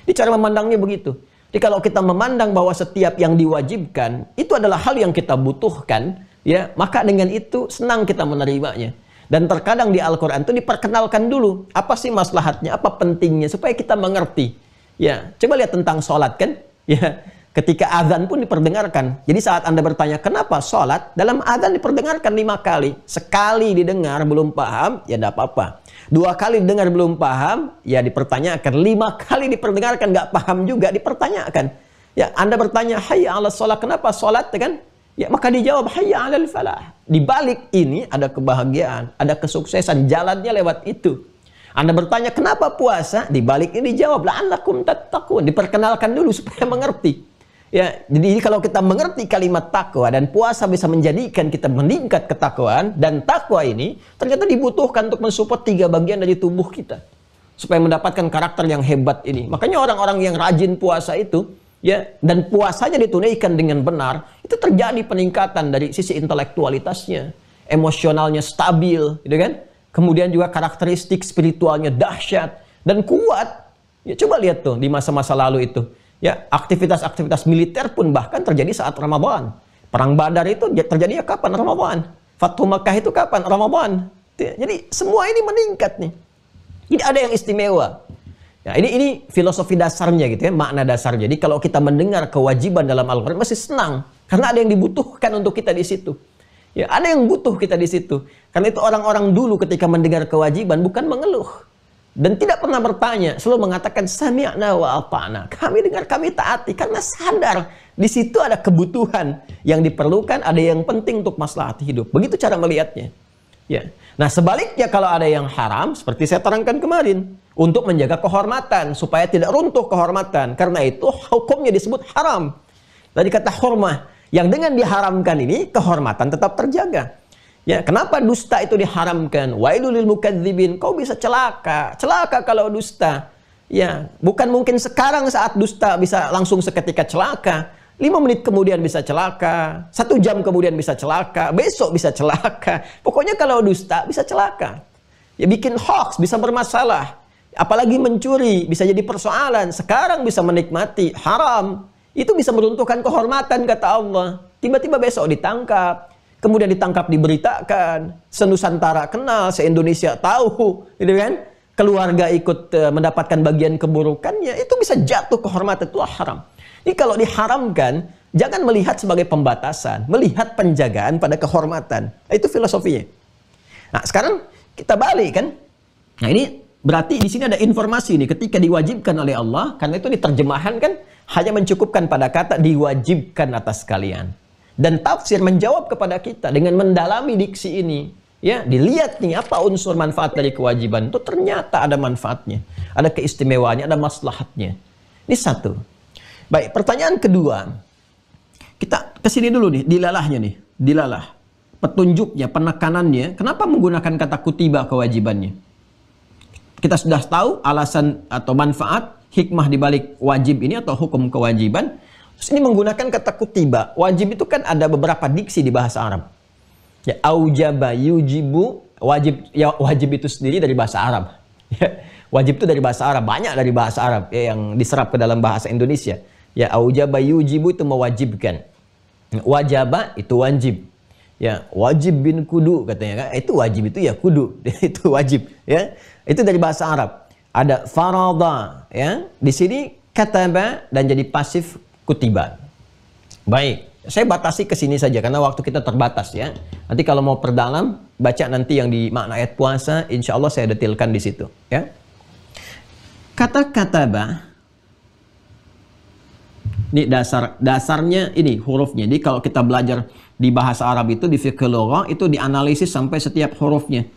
C: Ini cara memandangnya begitu. Jadi kalau kita memandang bahwa setiap yang diwajibkan itu adalah hal yang kita butuhkan, ya, maka dengan itu senang kita menerimanya. Dan terkadang di Al-Quran itu diperkenalkan dulu apa sih maslahatnya, apa pentingnya, supaya kita mengerti. Ya, coba lihat tentang sholat kan, ya. Ketika azan pun diperdengarkan. Jadi saat Anda bertanya, kenapa sholat? Dalam azan diperdengarkan 5 kali. Sekali didengar belum paham, ya tidak apa-apa. 2 kali didengar belum paham, ya dipertanyakan. 5 kali diperdengarkan, nggak paham juga, dipertanyakan. Ya, Anda bertanya, hayya ala sholat, kenapa sholat? Kan? Ya, maka dijawab, hayya ala falah. Di balik ini ada kebahagiaan, ada kesuksesan, jalannya lewat itu. Anda bertanya, kenapa puasa? Di balik ini dijawab, la'allakum tattaqun. Diperkenalkan dulu supaya mengerti. Ya, jadi kalau kita mengerti kalimat takwa dan puasa bisa menjadikan kita meningkat ketakwaan, dan takwa ini ternyata dibutuhkan untuk mensupport 3 bagian dari tubuh kita supaya mendapatkan karakter yang hebat ini. Makanya orang-orang yang rajin puasa itu, ya, dan puasanya ditunaikan dengan benar, itu terjadi peningkatan dari sisi intelektualitasnya, emosionalnya stabil, gitu kan? Kemudian juga karakteristik spiritualnya dahsyat dan kuat. Ya, coba lihat tuh di masa-masa lalu itu. Ya, aktivitas-aktivitas militer pun bahkan terjadi saat Ramadan. Perang Badar itu terjadi kapan? Ramadan. Fathu Makkah itu kapan? Ramadan. Jadi semua ini meningkat nih. Jadi ada yang istimewa. Ya, ini filosofi dasarnya gitu ya, makna dasarnya. Jadi kalau kita mendengar kewajiban dalam Al-Quran masih senang karena ada yang dibutuhkan untuk kita di situ. Ya, ada yang butuh kita di situ. Karena itu orang-orang dulu ketika mendengar kewajiban bukan mengeluh. Dan tidak pernah bertanya, selalu mengatakan sami'na wa ata'na. Kami dengar, kami taati, karena sadar di situ ada kebutuhan yang diperlukan, ada yang penting untuk maslahat hidup. Begitu cara melihatnya. Ya. Nah, sebaliknya kalau ada yang haram, seperti saya terangkan kemarin, untuk menjaga kehormatan supaya tidak runtuh kehormatan. Karena itu hukumnya disebut haram. Dari kata hurmah, yang dengan diharamkan ini kehormatan tetap terjaga. Ya, kenapa dusta itu diharamkan? Wailul lil mukadzibin. Kau bisa celaka. Celaka kalau dusta. Ya, bukan mungkin sekarang saat dusta bisa langsung seketika celaka. 5 menit kemudian bisa celaka. 1 jam kemudian bisa celaka. Besok bisa celaka. Pokoknya kalau dusta bisa celaka. Ya, bikin hoax bisa bermasalah. Apalagi mencuri bisa jadi persoalan. Sekarang bisa menikmati haram. Itu bisa meruntuhkan kehormatan kata Allah. Tiba-tiba besok ditangkap. Kemudian ditangkap, diberitakan, se-Nusantara kenal, se-Indonesia tahu, gitu kan? Keluarga ikut mendapatkan bagian keburukannya, itu bisa jatuh kehormatan, itu haram. Jadi kalau diharamkan, jangan melihat sebagai pembatasan, melihat penjagaan pada kehormatan. Itu filosofinya. Nah, sekarang kita balik kan? Nah, ini berarti di sini ada informasi nih, ketika diwajibkan oleh Allah, karena itu diterjemahan kan hanya mencukupkan pada kata diwajibkan atas kalian. Dan tafsir menjawab kepada kita dengan mendalami diksi ini. Ya, dilihat nih apa unsur manfaat dari kewajiban. Itu ternyata ada manfaatnya. Ada keistimewaannya, ada maslahatnya. Ini satu. Baik, pertanyaan kedua. Kita kesini dulu nih, dilalahnya nih. Dilalah. Petunjuknya, penekanannya. Kenapa menggunakan kata kutiba kewajibannya? Kita sudah tahu alasan atau manfaat, hikmah dibalik wajib ini atau hukum kewajiban. Terus ini menggunakan kata kutiba. Wajib itu kan ada beberapa diksi di bahasa Arab. Ya, aujaba, yujibu, wajib, ya, wajib itu sendiri dari bahasa Arab. Ya, wajib itu dari bahasa Arab, banyak dari bahasa Arab ya, yang diserap ke dalam bahasa Indonesia. Ya, aujaba, yujibu itu mewajibkan. Wajaba itu wajib. Ya, wajib bin kudu katanya kan. Itu wajib itu ya kudu. Itu wajib ya. Itu dari bahasa Arab. Ada farada ya. Di sini kataba dan jadi pasif kutiba. Baik, saya batasi ke sini saja karena waktu kita terbatas ya. Nanti kalau mau perdalam, baca nanti yang di makna ayat puasa, insya Allah saya detailkan di situ ya. Kata kataba, ini dasarnya ini hurufnya. Jadi kalau kita belajar di bahasa Arab itu di fiqh lughah itu dianalisis sampai setiap hurufnya.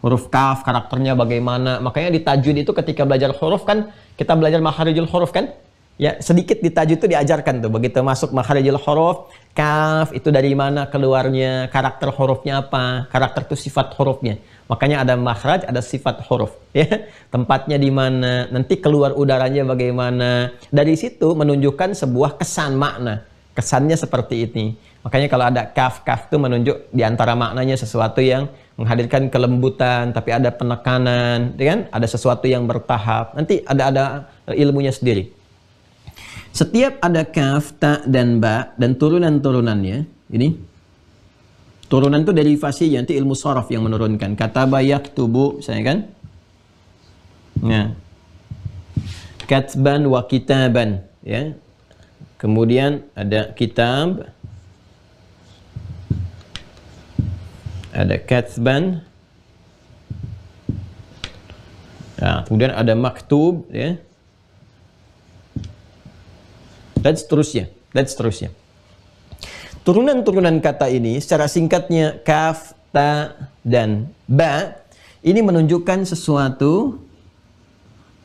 C: Huruf kaf karakternya bagaimana. Makanya di tajwid itu ketika belajar huruf kan kita belajar makharijul huruf kan? Ya, sedikit di tajwid itu diajarkan tuh. Begitu masuk makharijul huruf, kaf itu dari mana keluarnya, karakter hurufnya apa, karakter itu sifat hurufnya. Makanya ada makhraj, ada sifat huruf, ya. Tempatnya di mana, nanti keluar udaranya bagaimana. Dari situ menunjukkan sebuah kesan makna. Kesannya seperti ini. Makanya kalau ada kaf itu menunjuk di antara maknanya sesuatu yang menghadirkan kelembutan, tapi ada penekanan, kan? Ada sesuatu yang bertahap. Nanti ada ilmunya sendiri. Setiap ada kaf, ta, dan ba, dan turunan-turunannya, ini turunan itu derivasi, nanti ilmu sharaf yang menurunkan. Kataba yaktubu, saya kan? Nah, katban wa kitaban, ya. Kemudian ada kitab, ada katban, nah, kemudian ada maktub, ya, dan seterusnya, Turunan-turunan kata ini secara singkatnya kaf, ta, dan ba ini menunjukkan sesuatu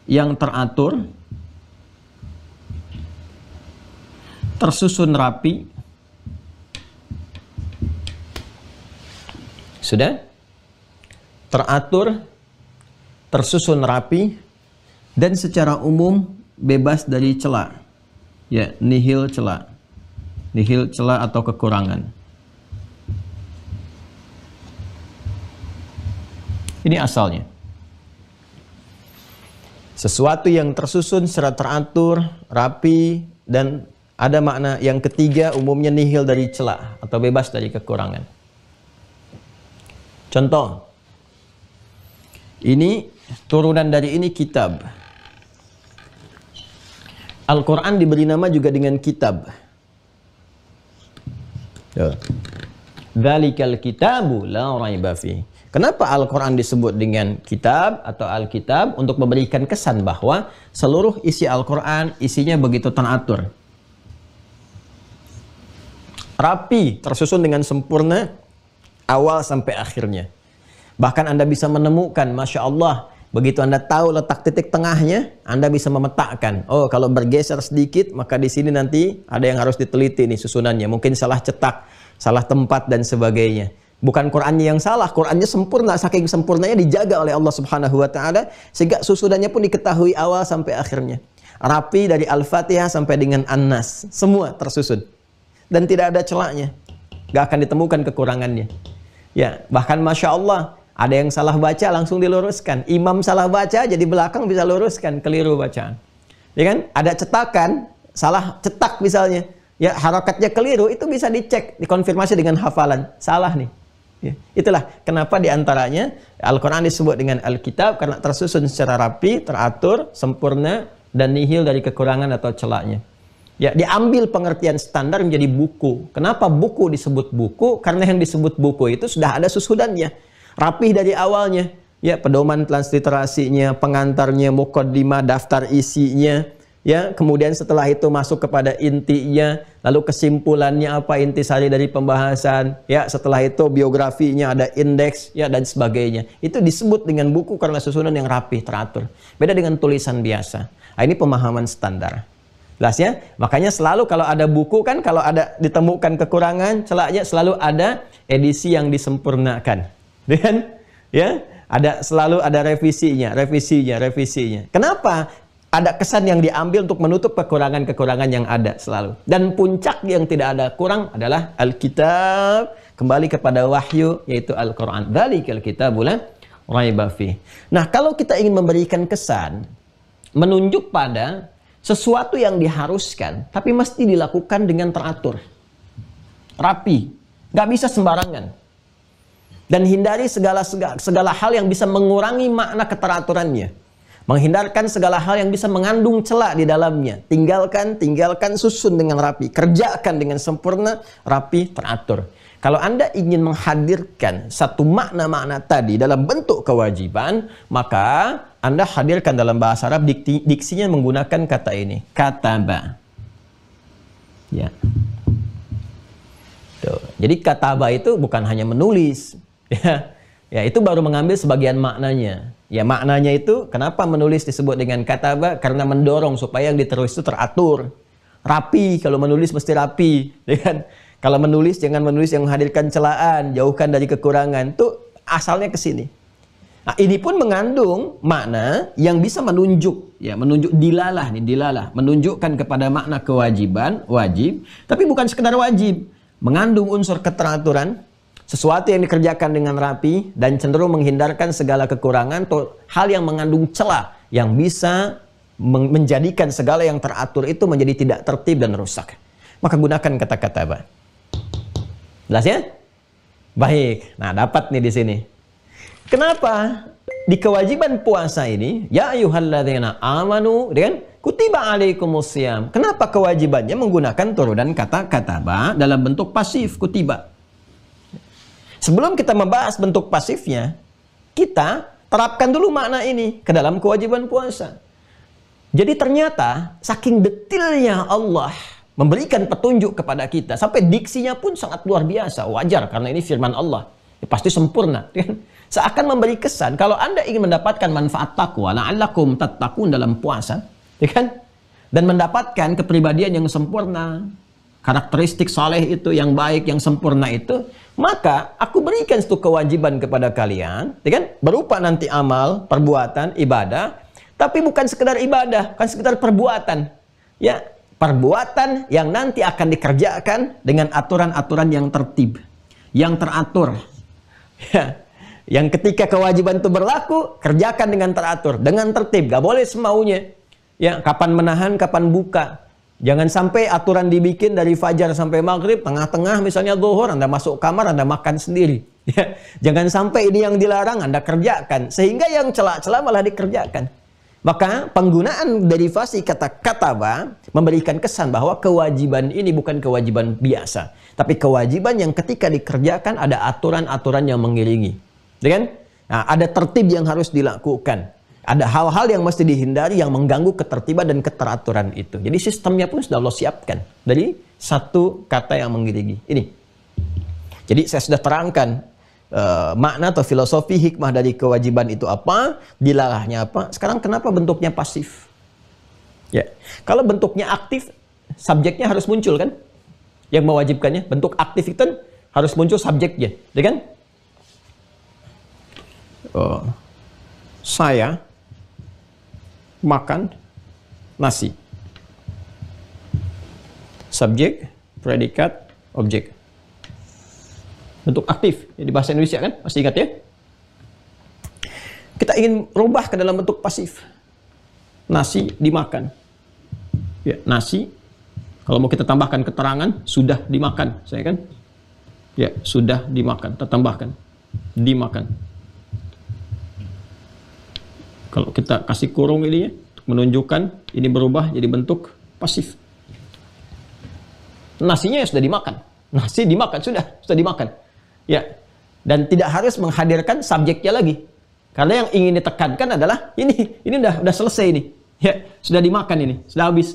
C: yang teratur, tersusun rapi. Sudah? Teratur, tersusun rapi, dan secara umum bebas dari celah. Ya, nihil celah. Nihil celah atau kekurangan. Ini asalnya. Sesuatu yang tersusun secara teratur, rapi, dan ada makna yang ketiga, umumnya nihil dari celah atau bebas dari kekurangan. Contoh, ini turunan dari ini kitab. Al-Quran diberi nama juga dengan kitab. Dzalikal kitabu la raiba fi. Kenapa Al-Quran disebut dengan kitab atau Alkitab? Untuk memberikan kesan bahwa seluruh isi Al-Quran isinya begitu teratur, rapi, tersusun dengan sempurna awal sampai akhirnya. Bahkan Anda bisa menemukan, Masya Allah, begitu Anda tahu letak titik tengahnya, Anda bisa memetakan. Oh, kalau bergeser sedikit, maka di sini nanti ada yang harus diteliti nih susunannya. Mungkin salah cetak, salah tempat, dan sebagainya. Bukan Qur'annya yang salah, Qur'annya sempurna. Saking sempurnanya dijaga oleh Allah Subhanahu wa Ta'ala, sehingga susunannya pun diketahui awal sampai akhirnya. Rapi dari Al-Fatihah sampai dengan An-Nas. Semua tersusun. Dan tidak ada celahnya. Gak akan ditemukan kekurangannya. Ya, bahkan Masya Allah, ada yang salah baca langsung diluruskan. Imam salah baca, jadi belakang bisa luruskan, keliru bacaan. Ya kan? Ada cetakan, salah cetak misalnya. Ya, harakatnya keliru, itu bisa dicek, dikonfirmasi dengan hafalan. Salah nih. Ya, itulah kenapa diantaranya Al-Quran disebut dengan Alkitab, karena tersusun secara rapi, teratur, sempurna, dan nihil dari kekurangan atau celahnya. Ya, diambil pengertian standar menjadi buku. Kenapa buku disebut buku? Karena yang disebut buku itu sudah ada susunannya. Rapih dari awalnya. Ya, pedoman transliterasinya, pengantarnya, muqaddimah, daftar isinya. Ya, kemudian setelah itu masuk kepada intinya, lalu kesimpulannya apa, intisari dari pembahasan. Ya, setelah itu biografinya, ada indeks, ya, dan sebagainya. Itu disebut dengan buku karena susunan yang rapih, teratur. Beda dengan tulisan biasa. Nah, ini pemahaman standar. Jelas ya? Makanya selalu kalau ada buku kan, kalau ada ditemukan kekurangan, celahnya selalu ada edisi yang disempurnakan. Dan ya, selalu ada revisinya. Kenapa? Ada kesan yang diambil untuk menutup kekurangan-kekurangan yang ada selalu. Dan puncak yang tidak ada kurang adalah Alkitab, kembali kepada wahyu, yaitu Al-Quran. Dzalikal kitabu la raiba fi. Nah, kalau kita ingin memberikan kesan, menunjuk pada sesuatu yang diharuskan, tapi mesti dilakukan dengan teratur, rapi, nggak bisa sembarangan. Dan hindari segala hal yang bisa mengurangi makna keteraturannya. Menghindarkan segala hal yang bisa mengandung celah di dalamnya. Tinggalkan, susun dengan rapi. Kerjakan dengan sempurna, rapi, teratur. Kalau Anda ingin menghadirkan satu makna-makna tadi dalam bentuk kewajiban, maka Anda hadirkan dalam bahasa Arab, diksinya menggunakan kata ini. Kataba. Ya. Tuh. Jadi kataba itu bukan hanya menulis. Ya, itu baru mengambil sebagian maknanya. Ya, maknanya itu kenapa menulis disebut dengan kataba? Karena mendorong supaya yang ditulis itu teratur, rapi. Kalau menulis mesti rapi, ya kan? Kalau menulis jangan menulis yang menghadirkan celaan, jauhkan dari kekurangan. Itu asalnya ke sini. Nah, ini pun mengandung makna yang bisa menunjuk, ya, menunjuk dilalah, menunjukkan kepada makna kewajiban, wajib, tapi bukan sekedar wajib. mengandung unsur keteraturan, sesuatu yang dikerjakan dengan rapi dan cenderung menghindarkan segala kekurangan atau hal yang mengandung celah yang bisa menjadikan segala yang teratur itu menjadi tidak tertib dan rusak. Maka gunakan kata-kata apa? Jelas ya? Baik. Nah, dapat nih di sini. Kenapa di kewajiban puasa ini, ya ayyuhalladzina amanu, kan? Kutiba alaikumusiyam. Kenapa kewajibannya menggunakan turunan kata kataba dalam bentuk pasif, kutiba? Sebelum kita membahas bentuk pasifnya, kita terapkan dulu makna ini ke dalam kewajiban puasa. Jadi ternyata saking detailnya Allah memberikan petunjuk kepada kita, sampai diksinya pun sangat luar biasa. Wajar karena ini firman Allah, ya, pasti sempurna, kan? Seakan memberi kesan kalau Anda ingin mendapatkan manfaat takwa, la'allakum tattaqun dalam puasa, ya kan? Dan mendapatkan kepribadian yang sempurna, karakteristik saleh itu yang baik, yang sempurna itu, maka aku berikan satu kewajiban kepada kalian, ya kan? Berupa nanti amal, perbuatan, ibadah, tapi bukan sekedar ibadah, bukan sekedar perbuatan, ya. Perbuatan yang nanti akan dikerjakan dengan aturan-aturan yang tertib, yang teratur. Ya. Yang ketika kewajiban itu berlaku, kerjakan dengan teratur, dengan tertib. Gak boleh semaunya. Ya, kapan menahan, kapan buka. Jangan sampai aturan dibikin dari fajar sampai maghrib, tengah-tengah misalnya zuhur, Anda masuk kamar, Anda makan sendiri. Ya. Jangan sampai ini yang dilarang, Anda kerjakan. Sehingga yang celah-celah malah dikerjakan. Maka penggunaan derivasi kata kataba memberikan kesan bahwa kewajiban ini bukan kewajiban biasa, tapi kewajiban yang ketika dikerjakan ada aturan-aturan yang mengiringi, kan? Nah, ada tertib yang harus dilakukan, ada hal-hal yang mesti dihindari yang mengganggu ketertiban dan keteraturan itu. Jadi sistemnya pun sudah Allah siapkan dari satu kata yang mengiringi ini. Jadi saya sudah terangkan makna atau filosofi hikmah dari kewajiban itu apa, dilarangnya apa. Sekarang kenapa bentuknya pasif? Ya, kalau bentuknya aktif, subjeknya harus muncul kan? Yang mewajibkannya, bentuk aktif itu kan harus muncul subjeknya, ya kan? Saya makan nasi. Subjek, predikat, objek. Bentuk aktif ya, di bahasa Indonesia kan, pasti ingat ya. Kita ingin rubah ke dalam bentuk pasif. Nasi dimakan. Ya, nasi kalau mau kita tambahkan keterangan sudah dimakan, saya kan. Ya, sudah dimakan, kita tambahkan dimakan. Kalau kita kasih kurung ini ya, untuk menunjukkan ini berubah jadi bentuk pasif. Nasinya ya sudah dimakan. Nasi dimakan, sudah dimakan. Ya, dan tidak harus menghadirkan subjeknya lagi. Karena yang ingin ditekankan adalah ini udah selesai ini. Ya, sudah dimakan ini, sudah habis.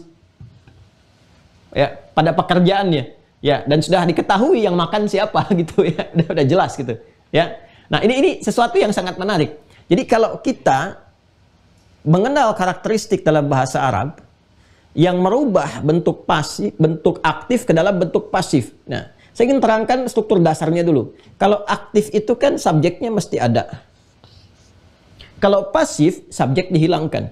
C: Ya, pada pekerjaannya. Ya, dan sudah diketahui yang makan siapa gitu ya. Udah jelas gitu. Ya. Nah, ini sesuatu yang sangat menarik. Jadi kalau kita mengenal karakteristik dalam bahasa Arab yang merubah bentuk pasif, bentuk aktif ke dalam bentuk pasif. Nah, saya ingin terangkan struktur dasarnya dulu. Kalau aktif itu kan subjeknya mesti ada. Kalau pasif, subjek dihilangkan.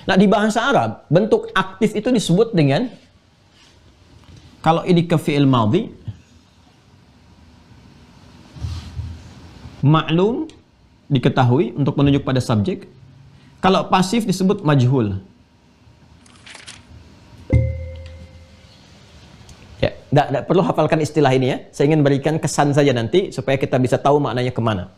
C: Nah, di bahasa Arab, bentuk aktif itu disebut dengan, kalau ini ke fi'il madhi, ma'lum, diketahui untuk menunjuk pada subjek. Kalau pasif disebut majhul. Ya, tidak perlu hafalkan istilah ini ya. Saya ingin berikan kesan saja nanti supaya kita bisa tahu maknanya kemana.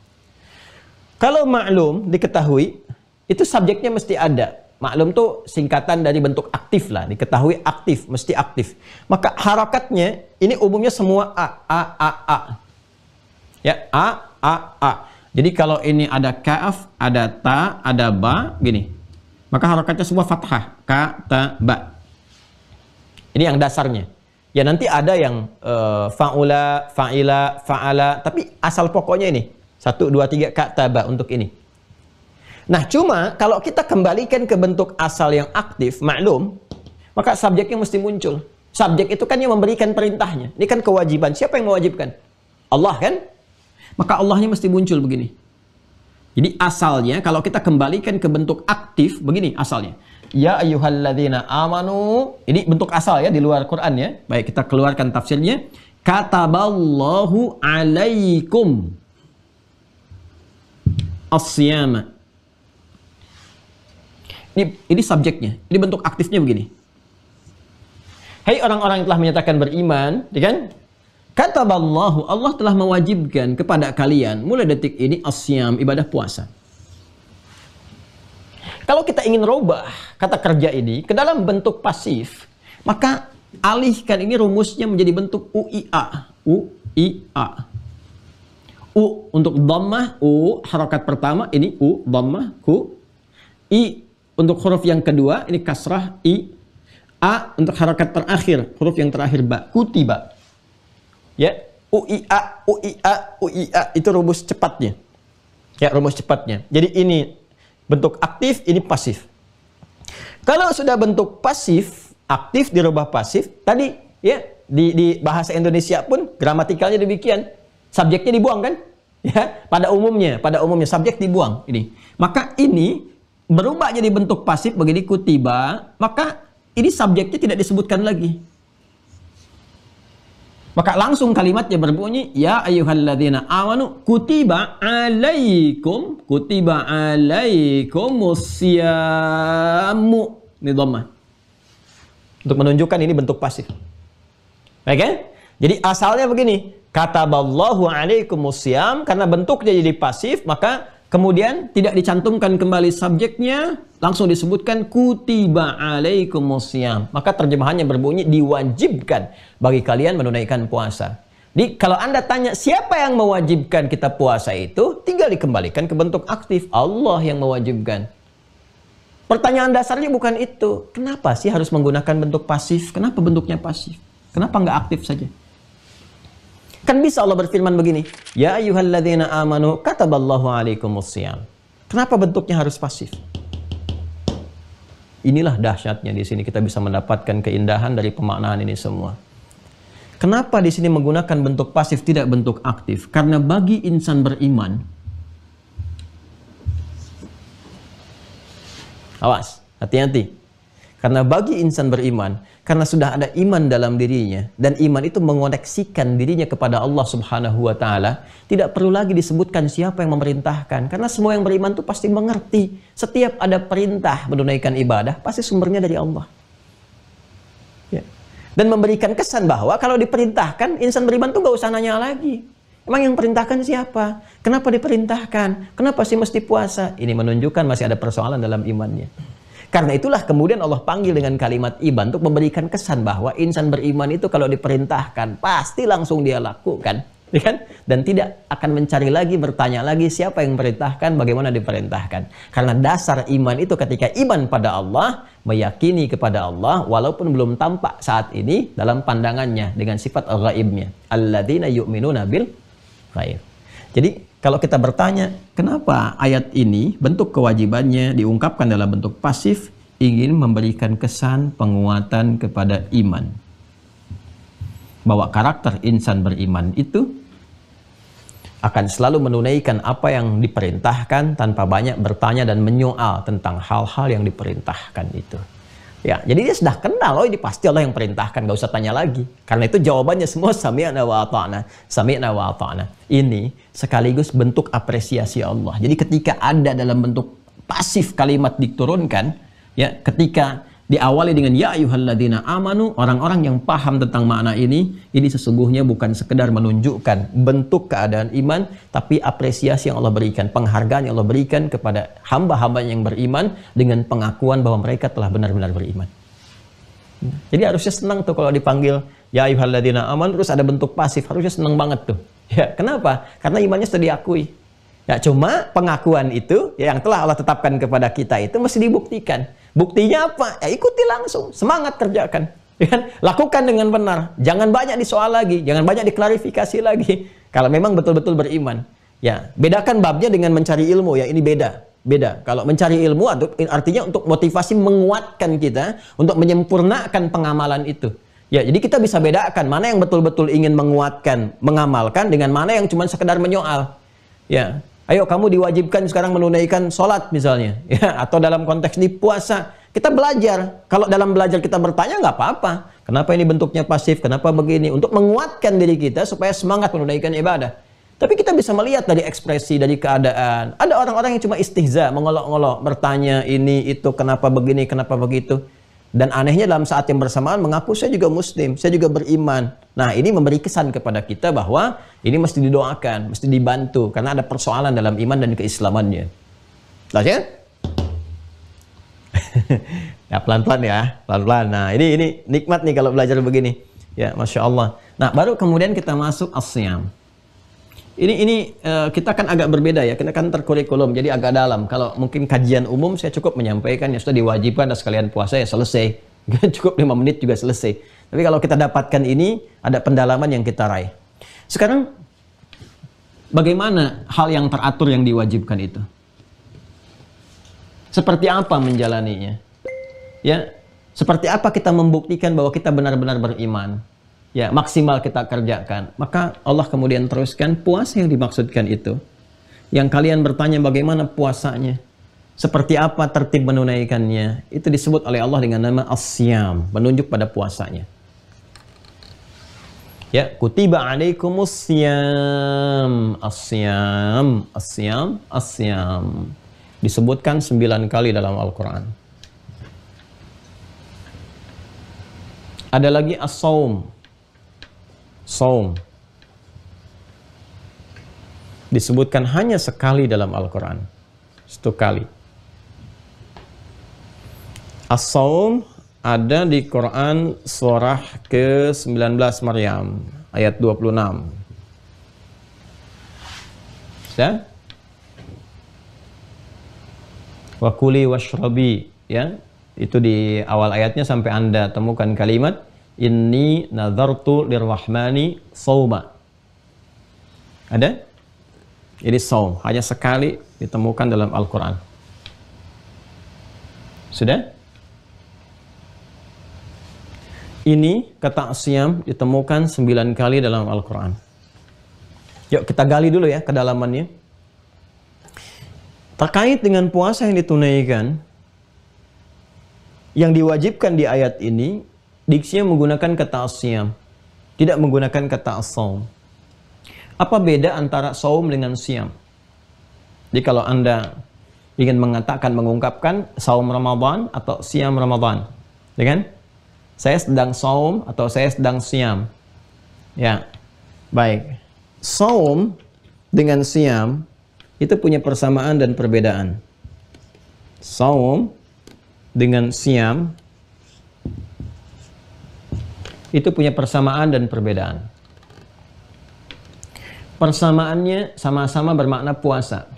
C: Kalau maklum diketahui, itu subjeknya mesti ada. Maklum tuh singkatan dari bentuk aktif lah. Diketahui aktif, mesti aktif. Maka harakatnya ini umumnya semua a. Ya, a. Jadi kalau ini ada kaf, ada ta, ada ba, gini. Maka harakatnya semua fathah, ka, ta, ba. Ini yang dasarnya. Ya nanti ada yang fa'ula, fa'ila, fa'ala, tapi asal pokoknya ini 1, 2, 3 kataba untuk ini. Nah cuma kalau kita kembalikan ke bentuk asal yang aktif, maklum, maka subjeknya mesti muncul. Subjek itu kan yang memberikan perintahnya. Ini kan kewajiban. Siapa yang mewajibkan? Allah kan? Maka Allahnya mesti muncul begini. Jadi asalnya kalau kita kembalikan ke bentuk aktif, begini asalnya. Ya ayyuhalladzina amanu. Ini bentuk asal ya di luar Quran ya. Baik, kita keluarkan tafsirnya. Kataballahu alaikum as-siyama. Ini subjeknya. Ini bentuk aktifnya begini. Hai orang-orang yang telah menyatakan beriman, ya kan? Kataballahu, Allah telah mewajibkan kepada kalian mulai detik ini as-siyam, ibadah puasa. Kalau kita ingin rubah kata kerja ini ke dalam bentuk pasif, maka alihkan ini rumusnya menjadi bentuk UIA. UIA. U untuk dhammah, U harakat pertama, ini U dhammah, ku. I untuk huruf yang kedua, ini kasrah, I. A untuk harakat terakhir, huruf yang terakhir ba, kutiba. Ya, UIA, UIA, UIA, itu rumus cepatnya. Ya, rumus cepatnya. Jadi ini bentuk aktif, ini pasif. Kalau sudah bentuk pasif, aktif dirubah pasif, tadi ya di bahasa Indonesia pun gramatikalnya demikian. Subjeknya dibuang kan? Ya, pada umumnya subjek dibuang ini. Maka ini berubah jadi bentuk pasif begini kutiba, maka ini subjeknya tidak disebutkan lagi. Maka langsung kalimatnya berbunyi ya ayyuhalladzina amanu kutiba alaikumusyamu. Ini dhammah. Untuk menunjukkan ini bentuk pasif. Baik kan? Jadi asalnya begini, kataballahu alaikumusiyam, karena bentuknya jadi pasif, maka kemudian tidak dicantumkan kembali subjeknya, langsung disebutkan kutiba alaikumusiyam. Maka terjemahannya berbunyi diwajibkan bagi kalian menunaikan puasa. Jadi kalau Anda tanya siapa yang mewajibkan kita puasa itu, tinggal dikembalikan ke bentuk aktif. Allah yang mewajibkan. Pertanyaan dasarnya bukan itu. Kenapa sih harus menggunakan bentuk pasif? Kenapa bentuknya pasif? Kenapa nggak aktif saja? Kan bisa Allah berfirman begini, ya ayyuhalladzina amanu kataballahu alaikumusiyam. Kenapa bentuknya harus pasif? Inilah dahsyatnya di sini kita bisa mendapatkan keindahan dari pemaknaan ini semua. Kenapa di sini menggunakan bentuk pasif tidak bentuk aktif? Karena bagi insan beriman, awas, hati-hati. Karena bagi insan beriman, karena sudah ada iman dalam dirinya, dan iman itu mengoneksikan dirinya kepada Allah Subhanahu wa Ta'ala, tidak perlu lagi disebutkan siapa yang memerintahkan, karena semua yang beriman itu pasti mengerti setiap ada perintah menunaikan ibadah pasti sumbernya dari Allah ya. Dan memberikan kesan bahwa kalau diperintahkan, insan beriman itu gak usah nanya lagi, emang yang perintahkan siapa? Kenapa diperintahkan? Kenapa sih mesti puasa? Ini menunjukkan masih ada persoalan dalam imannya. Karena itulah kemudian Allah panggil dengan kalimat iman untuk memberikan kesan bahwa insan beriman itu kalau diperintahkan pasti langsung dia lakukan, ya kan? Dan tidak akan mencari lagi, bertanya lagi siapa yang memerintahkan, bagaimana diperintahkan. Karena dasar iman itu ketika iman pada Allah, meyakini kepada Allah walaupun belum tampak saat ini dalam pandangannya dengan sifat ghaibnya. Alladzina yu'minuna bil ghaib. Jadi kalau kita bertanya, kenapa ayat ini bentuk kewajibannya diungkapkan dalam bentuk pasif, ingin memberikan kesan penguatan kepada iman. Bahwa karakter insan beriman itu akan selalu menunaikan apa yang diperintahkan tanpa banyak bertanya dan menyoal tentang hal-hal yang diperintahkan itu. Ya, jadi dia sudah kenal, oh ini pasti Allah yang perintahkan, gak usah tanya lagi. Karena itu jawabannya semua sami'na wa ata'na, sami'na wa ata'na. Ini sekaligus bentuk apresiasi Allah. Jadi ketika ada dalam bentuk pasif kalimat diturunkan, ya, ketika diawali dengan ya ayyuhalladzina amanu, orang-orang yang paham tentang makna ini sesungguhnya bukan sekedar menunjukkan bentuk keadaan iman, tapi apresiasi yang Allah berikan, penghargaan yang Allah berikan kepada hamba-hamba yang beriman dengan pengakuan bahwa mereka telah benar-benar beriman. Jadi harusnya senang tuh kalau dipanggil ya ayyuhalladzina amanu terus ada bentuk pasif, harusnya senang banget tuh. Ya, kenapa? Karena imannya sudah diakui. Ya, cuma pengakuan itu ya, yang telah Allah tetapkan kepada kita itu mesti dibuktikan. Buktinya apa? Ya ikuti langsung, semangat kerjakan. Ya, lakukan dengan benar. Jangan banyak disoal lagi, jangan banyak diklarifikasi lagi. Kalau memang betul-betul beriman. Ya, bedakan babnya dengan mencari ilmu ya, ini beda. Beda. Kalau mencari ilmu artinya untuk motivasi menguatkan kita untuk menyempurnakan pengamalan itu. Ya, jadi kita bisa bedakan mana yang betul-betul ingin menguatkan, mengamalkan dengan mana yang cuma sekedar menyoal. Ya. Ayo kamu diwajibkan sekarang menunaikan sholat misalnya, ya, atau dalam konteks ini puasa. Kita belajar. Kalau dalam belajar kita bertanya nggak apa-apa. Kenapa ini bentuknya pasif? Kenapa begini? Untuk menguatkan diri kita supaya semangat menunaikan ibadah. Tapi kita bisa melihat dari ekspresi, dari keadaan. Ada orang-orang yang cuma istihza, mengolok-olok, bertanya ini, itu, kenapa begini, kenapa begitu. Dan anehnya dalam saat yang bersamaan mengaku saya juga muslim, saya juga beriman. Nah, ini memberi kesan kepada kita bahwa ini mesti didoakan, mesti dibantu. Karena ada persoalan dalam iman dan keislamannya. Jelas ya? Ya pelan-pelan ya, pelan-pelan. Nah ini nikmat nih kalau belajar begini. Ya Masya Allah. Nah baru kemudian kita masuk as-siyam. Ini kita kan agak berbeda ya, kita kan terkurikulum, jadi agak dalam. Kalau mungkin kajian umum saya cukup menyampaikan ya sudah diwajibkan dan sekalian puasa ya selesai. Cukup 5 menit juga selesai. Tapi kalau kita dapatkan ini, ada pendalaman yang kita raih. Sekarang bagaimana hal yang teratur yang diwajibkan itu? Seperti apa menjalaninya? Ya, seperti apa kita membuktikan bahwa kita benar-benar beriman? Ya, maksimal kita kerjakan. Maka Allah kemudian teruskan puasa yang dimaksudkan itu. Yang kalian bertanya bagaimana puasanya? Seperti apa tertib menunaikannya? Itu disebut oleh Allah dengan nama as-siyam, menunjuk pada puasanya. Ya, kutiba alaikumus siyam. As-siyam, as-siyam, as-siyam. Disebutkan 9 kali dalam Al-Quran. Ada lagi as-saum. Saum. Disebutkan hanya sekali dalam Al-Quran. 1 kali. As-saum ada di Quran surah ke-19 Maryam. Ayat 26. Ya? Wa kuli washrabi, ya. Itu di awal ayatnya sampai Anda temukan kalimat inni nazartu lirrahmani sauma. Ada? Ini saum hanya sekali ditemukan dalam Al-Qur'an. Sudah? Ini kata siyam ditemukan 9 kali dalam Al-Qur'an. Yuk kita gali dulu ya kedalamannya. Terkait dengan puasa yang ditunaikan, yang diwajibkan di ayat ini, diksinya menggunakan kata as-siyam, tidak menggunakan kata as-saum. Apa beda antara saum dengan siyam? Jadi kalau Anda ingin mengungkapkan saum Ramadan atau siyam Ramadan, ya kan? Saya sedang saum atau saya sedang siyam. Ya, baik. Saum dengan siyam itu punya persamaan dan perbedaan. Saum dengan siyam itu punya persamaan dan perbedaan. Persamaannya sama-sama bermakna puasa.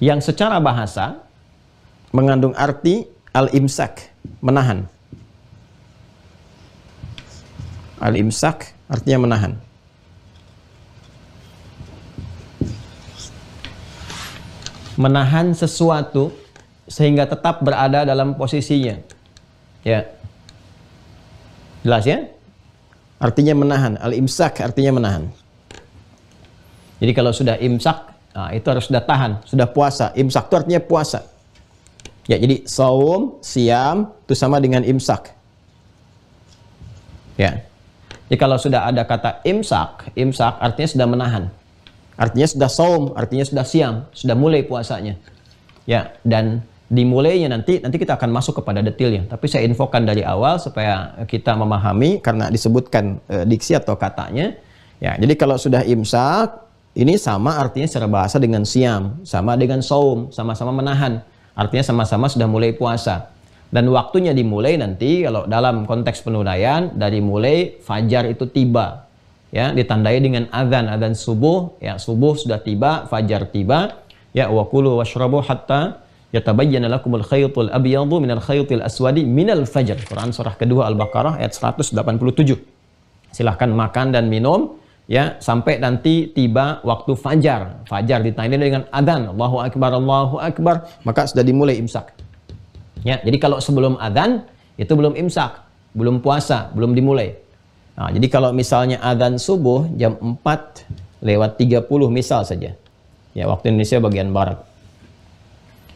C: Yang secara bahasa mengandung arti al-imsak, menahan. Al-imsak artinya menahan. Menahan sesuatu sehingga tetap berada dalam posisinya. Ya. Jelas ya? Artinya menahan. Al-imsak artinya menahan. Jadi kalau sudah imsak, nah itu harus sudah tahan, sudah puasa. Imsak itu artinya puasa. Ya, jadi saum, siyam itu sama dengan imsak. Ya. Jadi kalau sudah ada kata imsak, imsak artinya sudah menahan. Artinya sudah saum, artinya sudah siyam, sudah mulai puasanya. Ya, dan dimulainya nanti kita akan masuk kepada detailnya. Tapi saya infokan dari awal supaya kita memahami karena disebutkan diksi atau katanya. Ya, jadi kalau sudah imsak, ini sama artinya secara bahasa dengan siyam, sama dengan saum, sama-sama menahan. Artinya sama-sama sudah mulai puasa. Dan waktunya dimulai nanti kalau dalam konteks penunaian dari mulai fajar itu tiba. Ya, ditandai dengan azan subuh, ya subuh sudah tiba, fajar tiba. Ya, wa kulu washrabu hatta yatabayyana lakumul khaytul abyadu minal khaytil aswadi minal fajr. Quran surah kedua Al-Baqarah ayat 187. Silahkan makan dan minum ya sampai nanti tiba waktu fajar. Fajar ditandai dengan azan, Allahu akbar, maka sudah dimulai imsak. Ya, jadi kalau sebelum adzan itu belum imsak, belum puasa, belum dimulai. Nah, jadi kalau misalnya adzan subuh jam 4:30 misal saja. Ya, waktu Indonesia bagian barat.